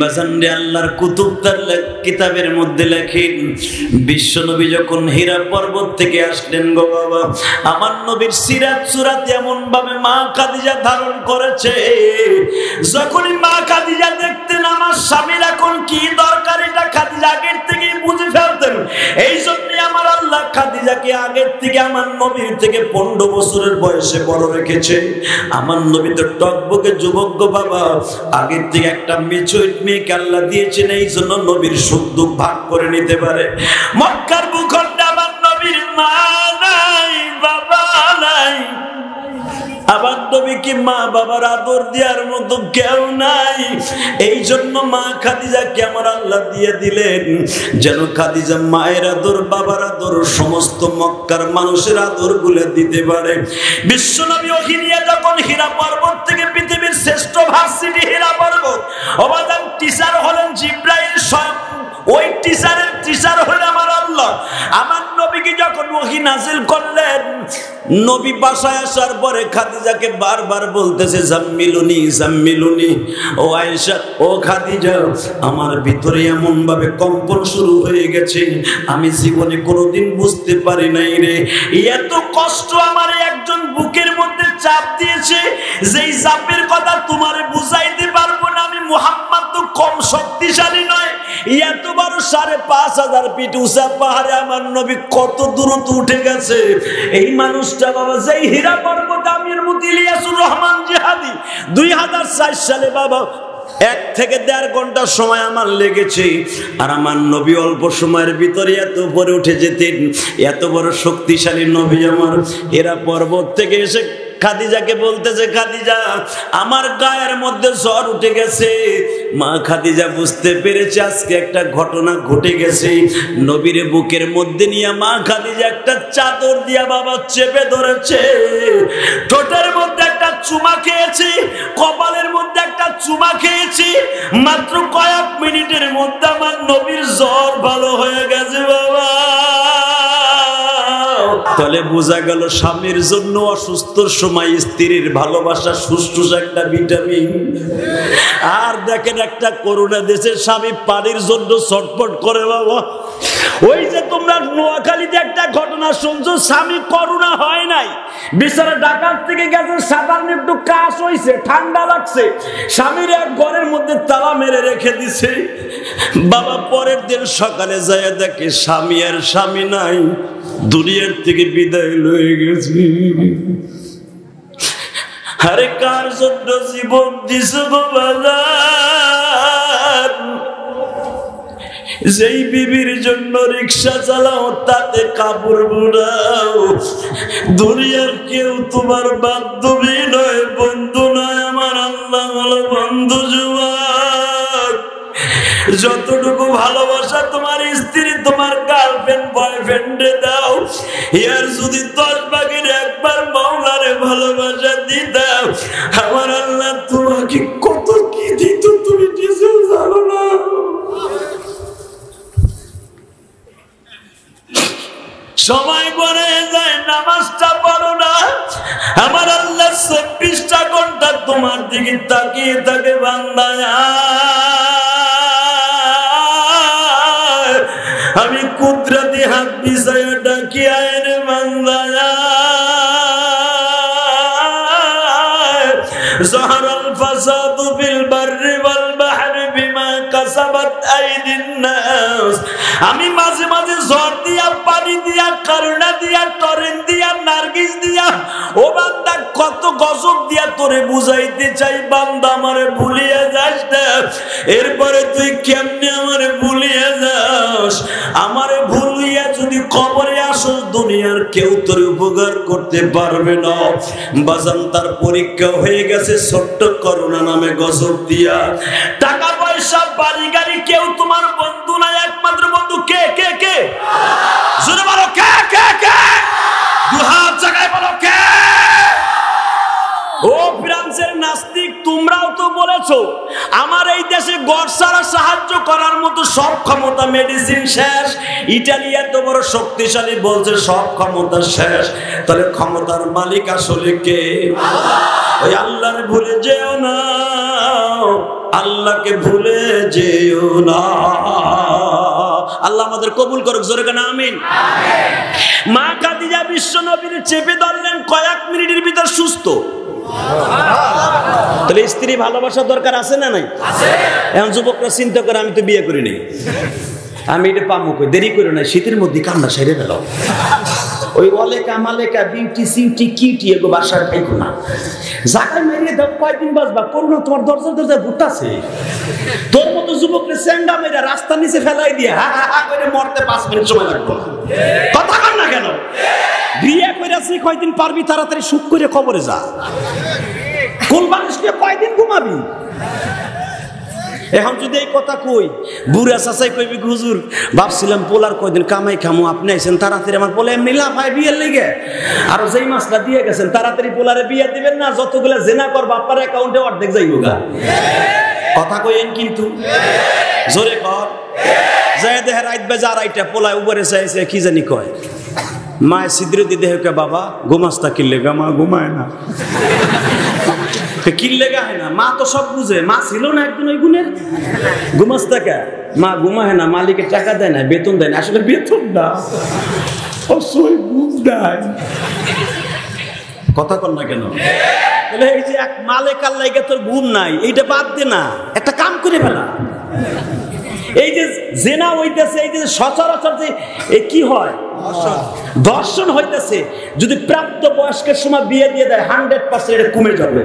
বাজানরে আল্লাহর কুতুব তার কিতাবের মধ্যে লেখেন, বিশ্ব নবী যখন হীরা পর্বত থেকে আসলেন গো বাবা, আমার নবীর সিরাত সুরাত এমন ভাবে মা খাদিজা ধারণ করেছে, যখনই মা খাদিজা দেখতেন আমার স্বামীর এখন কি দরকার, এটা খাদিজা আগের থেকেই বুঝে ফেলতেন। এই জন্য আমার আল্লাহ খাদিজাকে আমাকে আগের থেকে আমার নবীর থেকে 15 বছরের বয়সে বড় রেখেছে। আমার নবী তো টকবকে যুবক গো বাবা, আগের থেকে একটা মেয়েকে আল্লাহ দিয়েছেন, এই জন্য নবীর সুখ দুঃখ ভাগ করে নিতে পারে। মক্কার ভূখণ্ডে আমার নবীর মা নাই, বাবা নাই, আমার নবী কি মা বাবার আদর দেওয়ার মতো কেউ নাই। এই জন্য মা খাদিজাকে আমার আল্লাহ দিয়ে দিলেন, যেন খাদিজা মায়ের আদর, বাবার আদর, সমস্ত মক্কার মানুষের আদর গুলো দিতে পারে। বিশ্বনবী ওহী নিয়ে যখন হীরা পর্বত থেকে, পৃথিবীর শ্রেষ্ঠ ভার্সিটি হীরা পর্বত, অবাদান টিচার হলেন জিব্রাইল স্বয়ং, ওই টিচারের টিচার হলেন আমার আল্লাহ। আমার নবীকে যখন ওহী নাজিল করলেন, নবী বাসায় আসার পরে খাদিজাকে বারবার বলতেছে জাম্মিলুনি জাম্মিলুনি, ও আয়েশা, ও খাদিজা, আমার ভিতরে এমন ভাবে কম্পন শুরু হয়ে গেছে, আমি জীবনে কোনোদিন বুঝতে পারি নাই রে, এত কষ্ট আমার একজন বুকের মধ্যে চাপ দিয়েছে, যেই চাপের কথা তোমারে বুঝাইতে পারবো না। আমি মুহাম্মদ তো কম শক্তিশালী নয়, এত বড় ৫,৫০০ ফিট উঁচা পাহাড়ে আমার নবী কত দূরত্ব উঠে গেছে। এই মানুষটা বাবা, যেই হীরা পর্বত আমির মুতি ইলিয়াসুর রহমান জিহাদি ২০০৪ সালে বাবা ১ থেকে ১.৫ ঘন্টা সময় আমার লেগেছে, আর আমার নবী অল্প সময়ের ভিতরে এত উপরে উঠে যেতেন। এত বড় শক্তিশালী নবী আমার হীরা পর্বত থেকে এসে খাদিজাকে বলতেছে, খাদিজা, আমার গায়ের মধ্যে জ্বর উঠে গেছে। মা খাদিজা বুঝতে পেরেছে আজকে একটা ঘটনা ঘটে গেছে। নবীর বুকের মধ্যে নিয়ে মা খাদিজা একটা চাদর দিয়া বাবা চেপে ধরেছে, ঠোঁটের মধ্যে একটা চুমা খেয়েছি, কপালের মধ্যে একটা চুমা খেয়েছি। মাত্র কয়েক মিনিটের মধ্যে আমার নবীর জ্বর ভালো হয়ে গেছে বাবা। তাহলে বোঝা গেল স্বামীর জন্য অসুস্থর সময় স্ত্রীর ভালোবাসা সুস্থ একটা ভিটামিন। আর দেখেন একটা করোনা দেশের স্বামী পানির জন্য ছটফট করে বাবা। ওই যে তোমরা নোয়াখালীতে একটা ঘটনা শুনছো, স্বামী করোনা হয় নাই, বিছানা ঢাকার থেকে গেছে, সাধারণ একটু কাশ হয়েছে, ঠান্ডা লাগছে, স্বামীর এক ঘরের মধ্যে তালা মেরে রেখে দিছে বাবা। পরের দিন সকালে যায় দেখে স্বামী আর স্বামী নাই, দুনিয়ার থেকে বিদায় লয়ে গেছে। আরে কার জন্য জীবন দিছ বাবা? যেই বিবির জন্য রিক্সা চালাও, তাতে কাপড় বুড়াও, দুনিয়ার কেউ তোমার বান্ধবী নয়, বন্ধু নয়, আমার আল্লাহ হলো বন্ধু। যুবক, যতটুকু ভালোবাসা তোমার স্ত্রী, তোমার গার্লফ্রেন্ড, বয়ফ্রেন্ডে দাও, ইয়ার যদি 10 ভাগের 1 ভাগ মাওলারে ভালোবাসা দিতাম, আমার আল্লাহ তোমাকে কত কি দিত তুমি নিজেও জানো না। সময় পড়ে যায়, নামাজটা পড়ো না, আমার আল্লাহ 24টা ঘন্টা তোমার দিকে তাকিয়ে থাকে, বান্দা আমি কুদরতি হাত বিছায়া ডাকি, আয় রে বান্দা, যাহারাল ফাসাদু ফিল বাররি ওয়াল বাহরি বিমা কাসাবাত আইদিন নাস। আমি মাঝে মাঝে ঝড় দিয়া, পানি দিয়া, করুণা দিয়া, টরেন দিয়া, নার্গিস দিয়া, ও বান্দা কত গজব দিয়া তোরে বুঝাইতে চাই, বান্দা আমারে ভুলিয়ে যাস না। এরপরে তুই কেমনে আমারে ভুলিয়ে যাস? আমারে ভুলিয়া যদি কবরে আসস, দুনিয়ার কেউ তোর উপকার করতে পারবে না। বাজান, তার পরীক্ষা হয়ে গেছে ছোট্ট করোনা নামে গজব দিয়া। টাকা পয়সা, বাড়ি গাড়ি, কেউ তোমার বন্ধু না, একমাত্র বন্ধু কে? কে কে? জোরে বলো, কে কে কে? দুহাত জায়গায় বলো, কে? ও ফ্রান্সের নাস্তিক, তোমরাও তো বলেছো আমার এই দেশে গড় ছাড়া সাহায্য করার মতো সব ক্ষমতা, মেডিসিন শেষ। ইটালি এত বড় শক্তিশালী, বলছে সব ক্ষমতা শেষ। তাহলে ক্ষমতার মালিক আসলে কে? ওই আল্লাহরে ভুলে যেও না, আল্লাহকে ভুলে যেও না। আল্লাহ আমাদের কবুল করুক, জোরে কেন আমিন। মা খাদিজা বিশ্ব নবীর চেপে ধরলেন, কয়েক মিনিটের ভিতর সুস্থ। তাহলে স্ত্রী ভালোবাসা দরকার আছে না নাই? এখন যুবকরা চিন্তা করে, আমি তো বিয়ে করি নাই, আমি এটা পামুক, দেরি করে না, শীতের মধ্যে কান্না সেরে ফেলাও। ওই অলেকা মালেকা বিউটি সিউটি কিউটি এগো বাসার খাইবো না। জায়গায় মেরিয়ে দাও, কয়দিন বাঁচবা? করোনা তোমার দরজা দরজা ঘুরতাছে। তোর মতো যুবকরে স্যান্ডা মেরে রাস্তার নিচে ফেলাই দিয়ে হা হা হা করে মরতে 5 মিনিট সময় লাগবে। কথা কর না কেন? বিয়ে কইরাছি কয়দিন পারবি? তাড়াতাড়ি সুখ করে কবরে যা। কুলবানিসকে কয়দিন ঘুমাবি? এখন যদি এই কথা কই, বুড়া চাচাই কইবি হুজুর ভাবছিলাম পোলার কয়দিন কামাই খামু, আপনি আইছেন তাড়াতাড়ি আমার পোলা এমনি লাফায় বিয়ের লেগে। আর যেই মাসটা দিয়ে গেছেন তাড়াতাড়ি পোলারে বিয়ে দিবেন না, যতগুলা জেনা কর বাপ্পার অ্যাকাউন্টে অর্ধেক যাইবো গা। কথা কইেন কিন্তু জোরে কর। যায় দেহে রাইত বেজা আড়াইটা পোলায় উপরে চাইছে কি জানি কয়, মায়ের সিদ্র দি দেহকে বাবা ঘুমাস্তা কিনলে গা, মা ঘুমায় না। কিনলে গা হয় না, মা তো সব বুঝে। মা ছিল না একদিন ওই গুণের? ঘুমাস্তা কে? মা ঘুমায় না, মালিকের টাকা দেয় না, বেতন দেয় না। আসলে বেতন না, কথা কর না কেন? এই যে এক মালিকার লাগে তোর ঘুম নাই, এইটা বাদ দে না, একটা কাম করে ফেলা। এই যে জেনা হইতেছে, এই যে সচরাচর যে কি হয় দর্শন হইতেছে, যদি প্রাপ্ত বয়স্কের সময় বিয়ে দিয়ে দেয় 100% এটা কমে যাবে।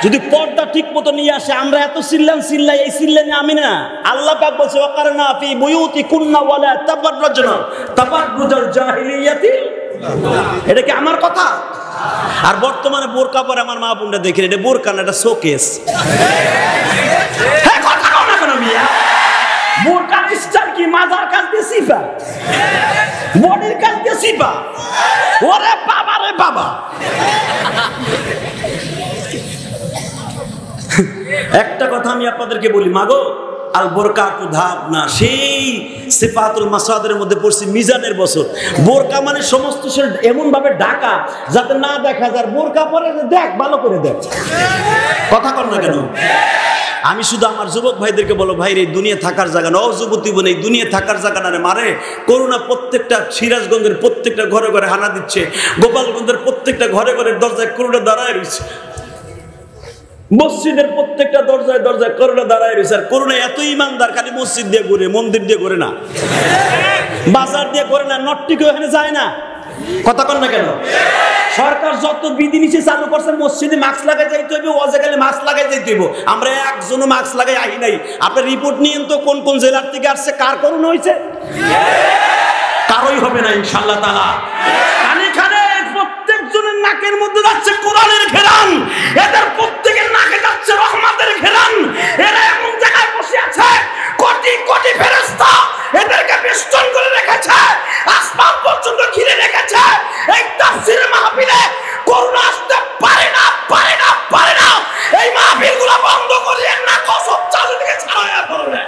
যদি পর্দা ঠিক মতো নিয়ে আসে। আমরা এত চিল্লাই, এই চিল্লানি আমি না। আল্লাহ পাক বলছে ওয়াকারনা ফি বুয়ুতিকুন্না ওয়ালা তাবাররাজনা তাবাররুজাল জাহিলিয়াতি। এটা কি আমার কথা? আর বর্তমানে বোরকা পরে আমার মা বোনরা দেখেন, এটা বোরকা না, এটা শোকেস। হ্যাঁ, কথা কও না কেন মিয়া? বোরকার স্টাইল কি? মাজার কাজ দিয়ে সিফা, বডির কাজ দিয়ে সিফা। ওরে বাবা রে বাবা। একটা কথা আমি আপনাদেরকে বলি, মাগো আল বোরকাতু ধাব না, সেই সিফাতুল মাসাদের মধ্যে পড়ছি মিজানের বছর। বোরকা মানে সমস্ত এমন ভাবে ঢাকা যাতে না দেখা যায়। বোরকা পরে দেখ, ভালো করে দেখ। কথা কর না কেন? আমি শুধু আমার যুবক ভাইদেরকে বলো, ভাই এই দুনিয়া থাকার জায়গা না। ও যুবতী বোন, এই দুনিয়া থাকার জায়গা না রে মারে। করোনা প্রত্যেকটা সিরাজগঞ্জের প্রত্যেকটা ঘরে ঘরে হানা দিচ্ছে, গোপালগঞ্জের প্রত্যেকটা ঘরে ঘরে দরজায় করোনা দাঁড়ায় রয়েছে, মসজিদের প্রত্যেকটা দরজায় দরজায় করোনা দাঁড়ায় রয়েছে। আর করোনা এত ইমানদার, খালি মসজিদ দিয়ে ঘুরে, মন্দির দিয়ে ঘুরে না, বাজার দিয়ে ঘুরে না, নটটিকে ওখানে যায় না। কথা কর না কেন? সরকার যত বিধি নিচে চালু করছে, মসজিদে মাস্ক লাগাই যাইতে হইবে, ওয়াজে গেলে মাস্ক লাগাই যাইতে হইব। আমরা একজনও মাস্ক লাগাই আহি নাই। আপনার রিপোর্ট নিয়েন তো, কোন কোন জেলার থেকে আসছে, কার করোনা হয়েছে? কারোই হবে না ইনশাআল্লাহ তাআলা। কানে কানে প্রত্যেকজনের নাকের মধ্যে যাচ্ছে কোরআনের ঘেরান, এদের প্রত্যেকের নাকে যাচ্ছে রহমতের ঘেরান। এরা এমন জায়গায় বসে আছে, কোটি কোটি ফেরেশতা এদেরকে বেষ্টন করে রেখেছে, আসমান পর্যন্ত ঘিরে রেখেছে। এই তাফসীরের মাহফিলে করোনা আসতে পারে না, পারে না, পারে না। এই মাহফিলগুলো বন্ধ করিয়েন না, কসম চারিদিকে ছড়ায়া পড়বে।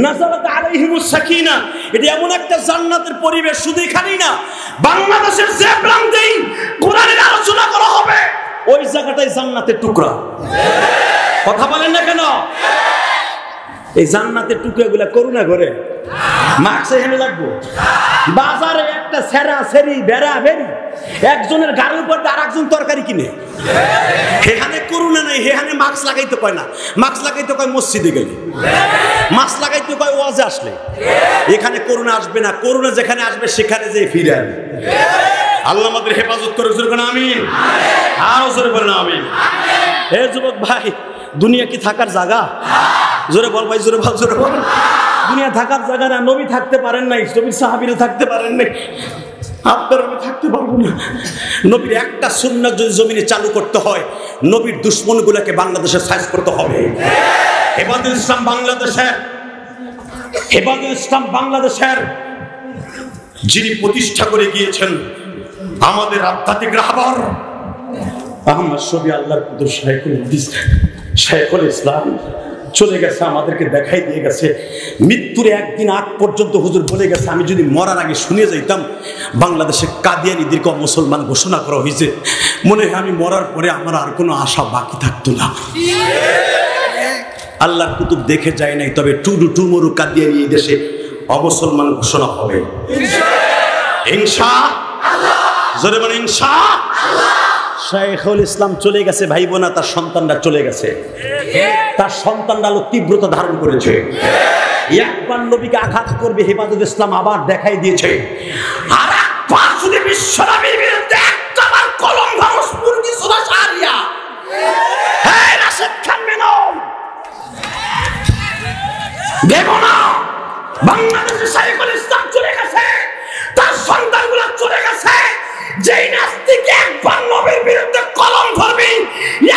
নাযালাত আলাইহিমুস সাকিনা, এটা এমন একটা জান্নাতের পরিবেশ। শুধু এখানেই না, বাংলাদেশের যে প্রান্তেই কোরআনের আলোচনা করা হবে, ওই জায়গাটাই জান্নাতের টুকরা। কথা বলেন না কেন? এই জান্নাতের টুকরাগুলা করুণা করে মাস্ক এখানে লাগবো। বাজারে একটা সেরা সেরি বেড়া বেরি, একজনের গাড়ির উপর আর একজন তরকারি কিনে। এখানে করুণা নাই, এখানে মাস্ক লাগাইতে কয় না। মাস্ক লাগাইতে কয় মসজিদে গেলে, মাস্ক লাগাইতে কয় ওয়াজে আসলে। এখানে করুণা আসবে না। করুণা যেখানে আসবে সেখানে যে ফিরে আসবে। আল্লাহ আমাদের হেফাজত করে, জোরে বলেন আমিন। আরো জোরে বলেন আমিন। হে যুবক ভাই, দুনিয়া কি থাকার জায়গা? জোরে বল ভাই, জোরে বল, জোরে বল। দুনিয়া থাকার জায়গা না। নবী থাকতে পারেন নাই, নবীর সাহাবীরা থাকতে পারেন নাই, আপনারা আমি থাকতে পারবো না। নবীর একটা সুন্নাত যদি জমিনে চালু করতে হয়, নবীর দুশ্মনগুলোকে বাংলাদেশে সাইজ করতে হবে। হেফাজতুল ইসলাম বাংলাদেশের, হেফাজতুল ইসলাম বাংলাদেশের যিনি প্রতিষ্ঠা করে গিয়েছেন, আমাদের আধ্যাত্মিক রাহবার আহমদ শফি আল্লাহর পুত্র শাইখুল ইসলাম চলে গেছে, আমাদেরকে দেখাই দিয়ে গেছে। মৃত্যুর একদিন আগ পর্যন্ত হুজুর বলে গেছে, আমি যদি মরার আগে শুনে যাইতাম বাংলাদেশে কাদিয়ানীদেরকে মুসলমান ঘোষণা করা হয়েছে, মনে হয় আমি মরার পরে আমার আর কোনো আশা বাকি থাকতো না। আল্লাহর কুতুব দেখে যায় নাই, তবে টুমরু কাদিয়ানী এই দেশে অমুসলমান ঘোষণা হবে ইনশাআল্লাহ। জোরে বলেন ইনশাআল্লাহ। শাইখুল ইসলাম চলে গেছে ভাই বোনা, তার সন্তানরা চলে গেছে, তার সন্তানরা আলো তীব্রতা ধারণ করেছে। একবার নবীকে আঘাত করবে হেফাজত ইসলাম আবার দেখাই দিয়েছে। আর একবার যদি বিশ্বনবীর বিরুদ্ধে একটা বার কলম ধরস মুরগি সুরা শারিয়া, হ্যাঁ রাশেদ খান মেনো দেব না। বাংলাদেশে শাইখুল ইসলাম চলে গেছে, তার সন্তানগুলো চলে গেছে। যেই নাস্তিক একবার নবীর বিরুদ্ধে কলম ধরবি,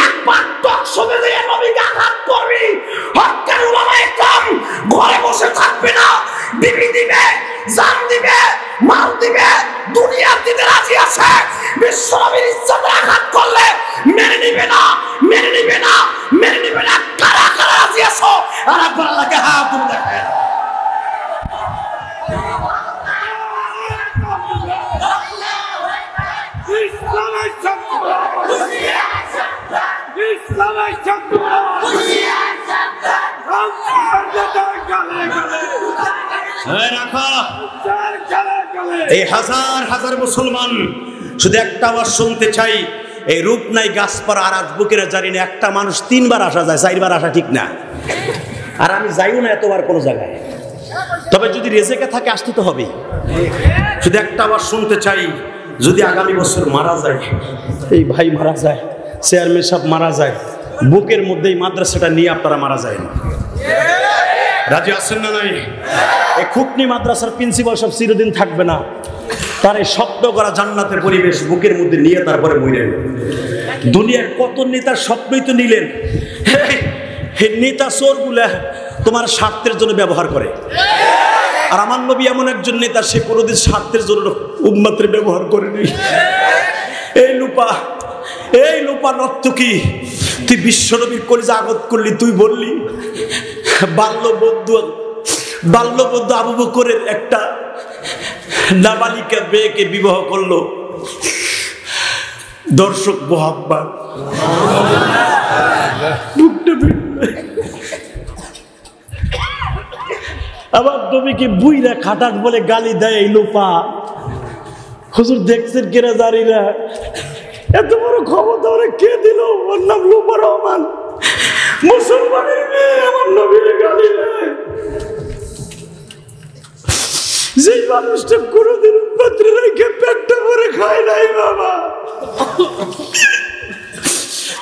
একবার টকশোতে গিয়ে নবীকে আঘাত করবি, হক্কানি উলামায়ে কেরাম ঘরে বসে থাকবে না, বিবি দিবে, জান দিবে, মাল দিবে, দুনিয়া দিতে রাজি আছে। বিশ্বনবীর ইজ্জতের আঘাত করলে মেনে নিবে না, মেনে নিবে না, মেনে নিবে না। কারা কারা রাজি আছো? আর একবার আল্লাহকে হাত তুলে দেখেন। এই হাজার হাজার মুসলমান শুধু একটা আওয়াজ শুনতে চাই, এই রূপ নাই গাছপাড়া আর আজবুকেরা জানি না, একটা মানুষ 3 বার আসা যায়, 4 বার আসা ঠিক না। আর আমি যাইও না এতবার কোনো জায়গায়, তবে যদি রেজেকে থাকে আসতে তো হবেই। শুধু একটা আওয়াজ শুনতে চাই, যদি আগামী বছর মারা যায়, এই ভাই মারা যায়, চেয়ারম্যান সাহেব মারা যায়, বুকের মধ্যে এই মাদ্রাসাটা নিয়ে আপনারা মারা যায় না, রাজি আছেন না? নাই? এই খুকনি মাদ্রাসার প্রিন্সিপাল সব চিরদিন থাকবে না, তার এই স্বপ্ন করা জান্নাতের পরিবেশ বুকের মধ্যে নিয়ে তারপরে মরেন। দুনিয়ার কত নেতার স্বপ্নই তো নিলেন। নেতা চোরগুলা তোমার স্বার্থের জন্য ব্যবহার করে, আর আমার নবী এমন একজন নেতা, সে কোনোদিন স্বার্থের জন্য উম্মতের ব্যবহার করেনি। এই লোপা নর্তকী, তুই বিশ্বনবীর কলিজা আগত করলি, তুই বললি বাল্যবধূ আবু বকরের একটা নাবালিকা মেয়েকে বিবাহ করলো। দর্শক মোহাম্মদ আবার নবীকে বুইরা খাটাট বলে গালি দেয় এই লোপা। হুজুর দেখছেন কেরা জানি না, এত বড় ক্ষমতা ওরা কে দিল? ওর নাম লোপা রহমান, মুসলমানের মেয়ে আমার নবীরে গালি দেয়। যেই মানুষটা কোনোদিন উন্মাত্রে রেখে পেটটা ভরে খায় নাই বাবা।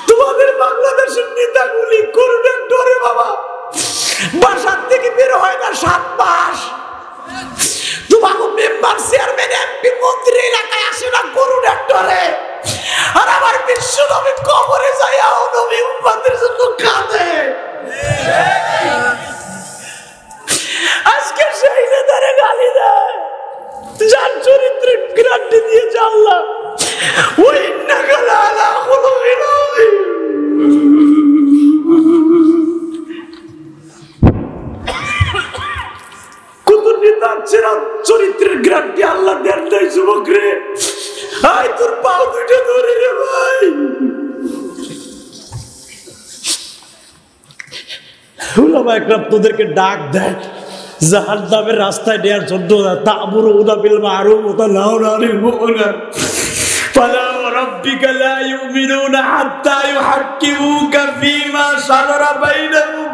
তোমাদের বাংলাদেশের নেতাগুলি করুণার ডরে বাবা বাসার থেকে বের হয় না 7 মাস। তোমাকে মেম্বার চেয়ারম্যান এমপি মন্ত্রী এলাকায় আসে না করুণার ডরে। আর আমার বিশ্বনবী কবরে যায় নবী উম্মতের জন্য কাঁদে। আজকে সেই নেতারে গালি দেয় যার চরিত্রে গ্যারান্টি দিয়েছে আল্লাহ, ওই নাগালা আলা হলো কত নেতার চরিত্রের গ্যারান্টি আল্লাহ দেন নাই। যুবক রে, আয় তোর পাও দুইটা ধরে রে ভাই। উলামা একরাম তোদেরকে ডাক দেয় জাহান্নামের রাস্তায় নেয়ার জন্য, তা'মুরুনা বিল মা'রুফ ওয়া তানহাউনা আনিল মুনকার, ফালা রাব্বিকা লা ইউমিনুনা হাত্তা ইউহাক্কিমুকা ফীমা শাজারা বাইনাহুম।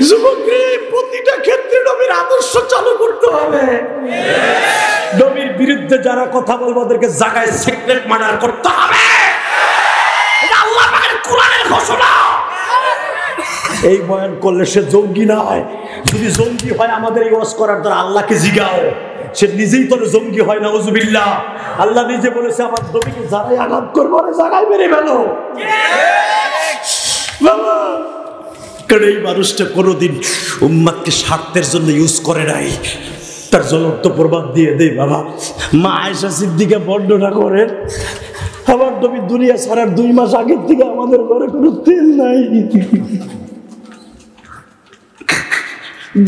যুবকরে, প্রতিটা ক্ষেত্রে নবীর আদর্শ চালু করতে হবে। নবীর বিরুদ্ধে যারা কথা বলবে ওদেরকে জায়গায় সিক্রেট মার্ডার করতে হবে। এটা আল্লাহ পাকের কোরআনের ঘোষণা। এই বয়ান করলে সে জঙ্গি না হয়। যদি জঙ্গি হয় আমাদের এই ওয়াজ করার দ্বারা আল্লাহকে জিগাও, সে নিজেই তো জঙ্গি হয় না। নাউজুবিল্লাহ। আল্লাহ নিজে বলেছে আমার নবীকে যারাই আঘাত করবে ওরা জায়গায় মেরে ফেলো। বাবা, কারণ এই মানুষটা কোনোদিন উম্মাদকে স্বার্থের জন্য ইউজ করে নাই, তার জ্বলন্ত প্রভাব দিয়ে দেয়। বাবা, মা আয়েশা সিদ্দিকা বর্ণনা করেন আমার নবী দুনিয়া ছাড়ার 2 মাস আগের থেকে আমাদের ঘরে কোনো তেল নাই।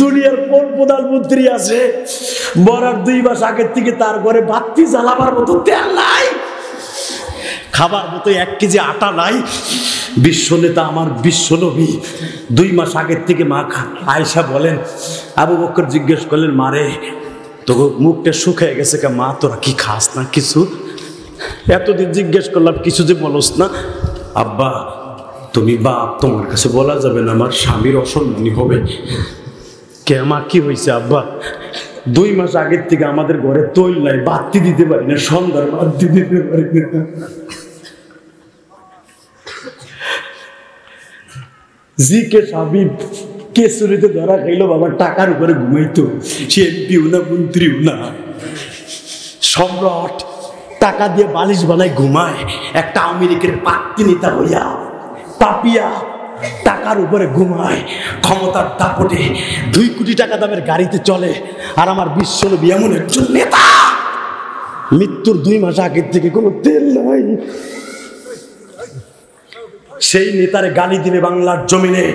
দুনিয়ার কোন প্রধানমন্ত্রী আছে মরার 2 মাস আগের থেকে তার ঘরে বাতি জ্বালাবার মতো তেল নাই, খাবার মতো 1 কেজি আটা নাই? বিশ্বনেতা আমার বিশ্বনবী 2 মাস আগের থেকে মা আয়েশা বলেন, আবু বকর জিজ্ঞেস করলেন, মারে তো মুখটা শুকিয়ে গেছে কে? মা তোরা কি খাস না কিছু? এতদিন জিজ্ঞেস করলাম কিছু যে বলস না। আব্বা তুমি বাপ, তোমার কাছে বলা যাবে না, আমার স্বামীর অসম্মানী হবে। কে মা কি হয়েছে আব্বা? 2 মাস আগের থেকে আমাদের ঘরে তৈল নাই, বাতি দিতে পারি না, সন্ধ্যার বাতি দিতে পারি না। জি কে সাবিব কে চুরিতে ধরা খাইলো বাবা, টাকার উপরে ঘুমাইতো, সে এমপিও না মন্ত্রীও না, সম্রাট, টাকা দিয়ে বালিশ বানায় ঘুমায়, একটা আমেরিকার পাত্তি নেতা হইয়া পাপিয়া টাকার উপরে ঘুমায়, ক্ষমতার দাপটে 2 কোটি টাকা দামের গাড়িতে চলে। আর আমার বিশ্বনবী এমন একজন নেতা, মৃত্যুর 2 মাস আগের থেকে কোনো তেল নাই। সেই নেতারে গালি দিবে বাংলার জমিনে।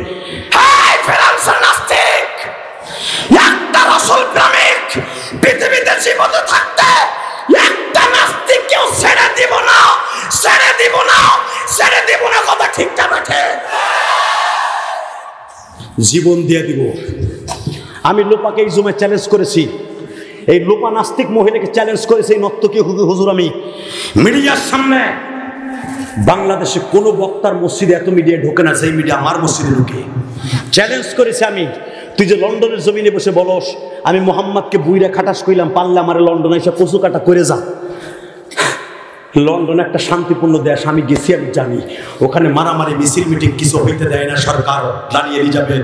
একটা রাসূল প্রেমিক পৃথিবীতে জীবিত থাকতে একটা নাস্তিক কেউ ছেড়ে দিব না, ছেড়ে দিব না, ছেড়ে দিব না, কথা ঠিক না বেঠে জীবন দিয়ে দিব। আমি লোপাকে এই জমে চ্যালেঞ্জ করেছি, এই লোপা নাস্তিক মহিলাকে চ্যালেঞ্জ করেছি, এই নর্তকী হুজুর আমি মিডিয়ার সামনে। বাংলাদেশে কোনো বক্তার মসজিদে এত মিডিয়া ঢোকে না, সেই মিডিয়া আমার মসজিদে ঢুকে। চ্যালেঞ্জ করেছি আমি, তুই যে লন্ডনের জমিনে বসে বলস আমি মোহাম্মদকে বুইরা খাটাস কইলাম, পারলে আমার লন্ডনে এসে কচু কাটা করে যা। লন্ডন একটা শান্তিপূর্ণ দেশ, আমি গেছি, আমি জানি ওখানে মারামারি মিছিল মিটিং কিছু হইতে দেয় না সরকার, দাঁড়িয়ে যাবে।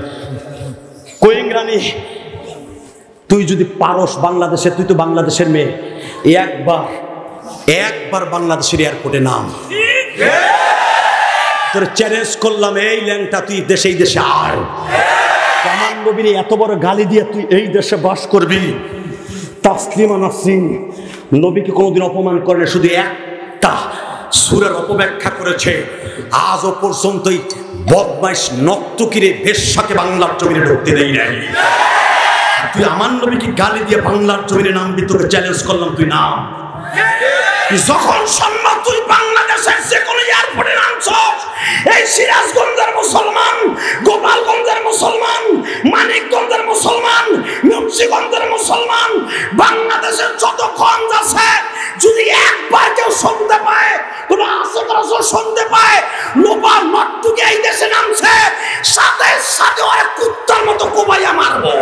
কোয়েং রানী, তুই যদি পারস বাংলাদেশে, তুই তো বাংলাদেশের মেয়ে, একবার বাংলাদেশের এয়ারপোর্টে নাম, তোর চ্যালেঞ্জ করলাম, এই ল্যাংটা তুই এই দেশে আয়। আমার নবীর এত বড় গালি দিয়ে তুই এই দেশে বাস করবি? তাসলিমা নাসরিন নবীকে কোনোদিন অপমান করে না, শুধু একটা সূরার অপব্যাখ্যা করেছে। আজও পর্যন্তই বদমাইশ নর্তকীরে বেশ্যাকে বাংলার জমিনে ঢুকতে দেই নাই। তুই আমার নবীকে গালি দিয়ে বাংলার জমিনে নামবি, তোকে চ্যালেঞ্জ করলাম, তুই নাম। যখন সম্ভব তুই বাংলাদেশের যে কোনো এয়ারপোর্টে নামছস, এই সিরাজগঞ্জের মুসলমান, গোপালগঞ্জের মুসলমান, মানিকগঞ্জের মুসলমান, মুন্সিগঞ্জের মুসলমান, বাংলাদেশের যত গঞ্জ আছে, যদি একবার কেউ শুনতে পায়, কোন আশেপাশে শুনতে পায় লোপা নর্তকী এই দেশে নামছে, সাথে সাথে ওরা কুত্তার মতো কোবাইয়া মারবো।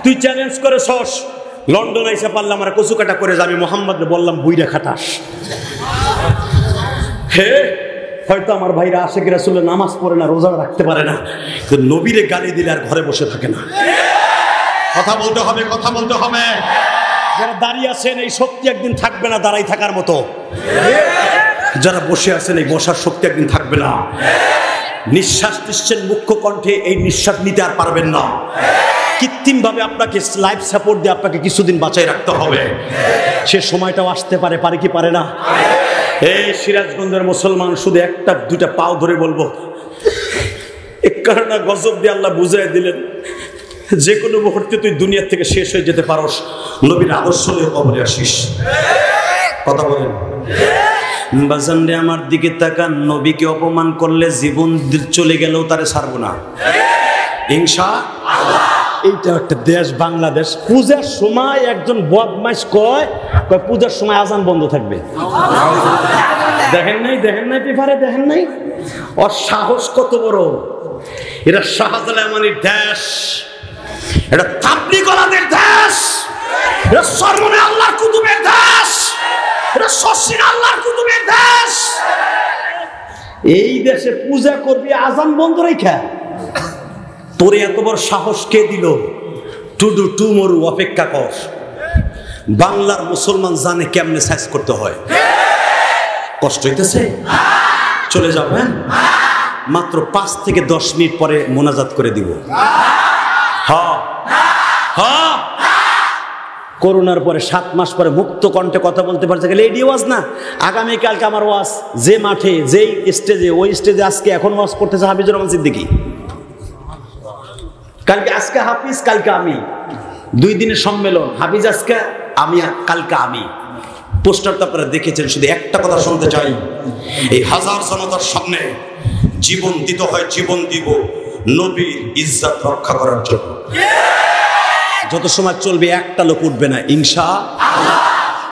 তুই চ্যালেঞ্জ করে সস লন্ডন এসে পারলাম আমার কচু কাটা করে যাবি, মোহাম্মদ বললাম বুইরা খাটাস। হে হয়তো আমার ভাইরা আশিক রাসূলের নামাজ পড়ে না, রোজা রাখতে পারে না, কিন্তু নবীরে গালি দিলে আর ঘরে বসে থাকে না। কথা বলতে হবে, কথা বলতে হবে। যারা দাঁড়িয়ে আছেন এই শক্তি একদিন থাকবে না দাঁড়াই থাকার মতো, যারা বসে আছেন এই বসার শক্তি একদিন থাকবে না। নিঃশ্বাস নিচ্ছেন মুখ্য কণ্ঠে, এই নিঃশ্বাস নিতে আর পারবেন না। কৃত্রিম ভাবে আপনাকে লাইফ সাপোর্ট দিয়ে আপনাকে কিছুদিন বাঁচাই রাখতে হবে, সে সময়টাও আসতে পারে, পারে কি পারে না? এই সিরাজগঞ্জের মুসলমান শুধু একটা দুইটা পাও ধরে বলবো, এক কারণে গজব দিয়ে আল্লাহ বুঝাই দিলেন, যে কোনো মুহূর্তে তুই দুনিয়া থেকে শেষ হয়ে যেতে পারস, নবীর আদর্শ নিয়ে কবরে আসিস। কথা বলেন বাজান রে, আমার দিকে তাকান, নবীকে অপমান করলে জীবন চলে গেলেও তারে ছাড়বো না ইনশাআল্লাহ। এইটা একটা দেশ বাংলাদেশ। পূজার সময় একজন বদমাইশ কয় পূজার সময় আজান বন্ধ থাকবে। দেখেন নাই, দেখেন নাই পেপারে, দেখেন নাই ওর সাহস কত বড়। এটা শাহজালামানির দেশ, এটা তাবলীগওয়ালাদের দেশ, এটা সরমনে আল্লাহর কুতুবের দেশ, এটা শশিন আল্লাহর কুতুবের দেশ। এই দেশে পূজা করবি আজান বন্ধ রেখা? তোরে এত বড় সাহস কে দিল? টুডু টু মরু, অপেক্ষা কর। বাংলার মুসলমান জানে কেমনে সাইজ করতে হয়। কষ্ট হইতেছে? চলে যাবেন, মাত্র 5 থেকে 10 মিনিট পরে মোনাজাত করে দিব। হ্যাঁ হ্যাঁ, করোনার পরে 7 মাস পরে মুক্ত কণ্ঠে কথা বলতে পারছে গেলে এই ওয়াজ না। আগামীকালকে আমার ওয়াজ, যে মাঠে যেই স্টেজে, ওই স্টেজে আজকে এখন ওয়াজ করতেছে হাফিজুর রহমান সিদ্দিকী। কালকে আজকে হাফিজ, কালকে আমি, 2 দিনের সম্মেলন। হাফিজ আজকে, আমি কালকে আমি। পোস্টার তো আপনারা দেখেছেন। শুধু একটা কথা শুনতে চাই, এই হাজার জনতার সামনে জীবন দিতে হয়, জীবন দিব নবীর ইজ্জত রক্ষা করার জন্য। যত সময় চলবে একটা লোক উঠবে না ইনশাআল্লাহ।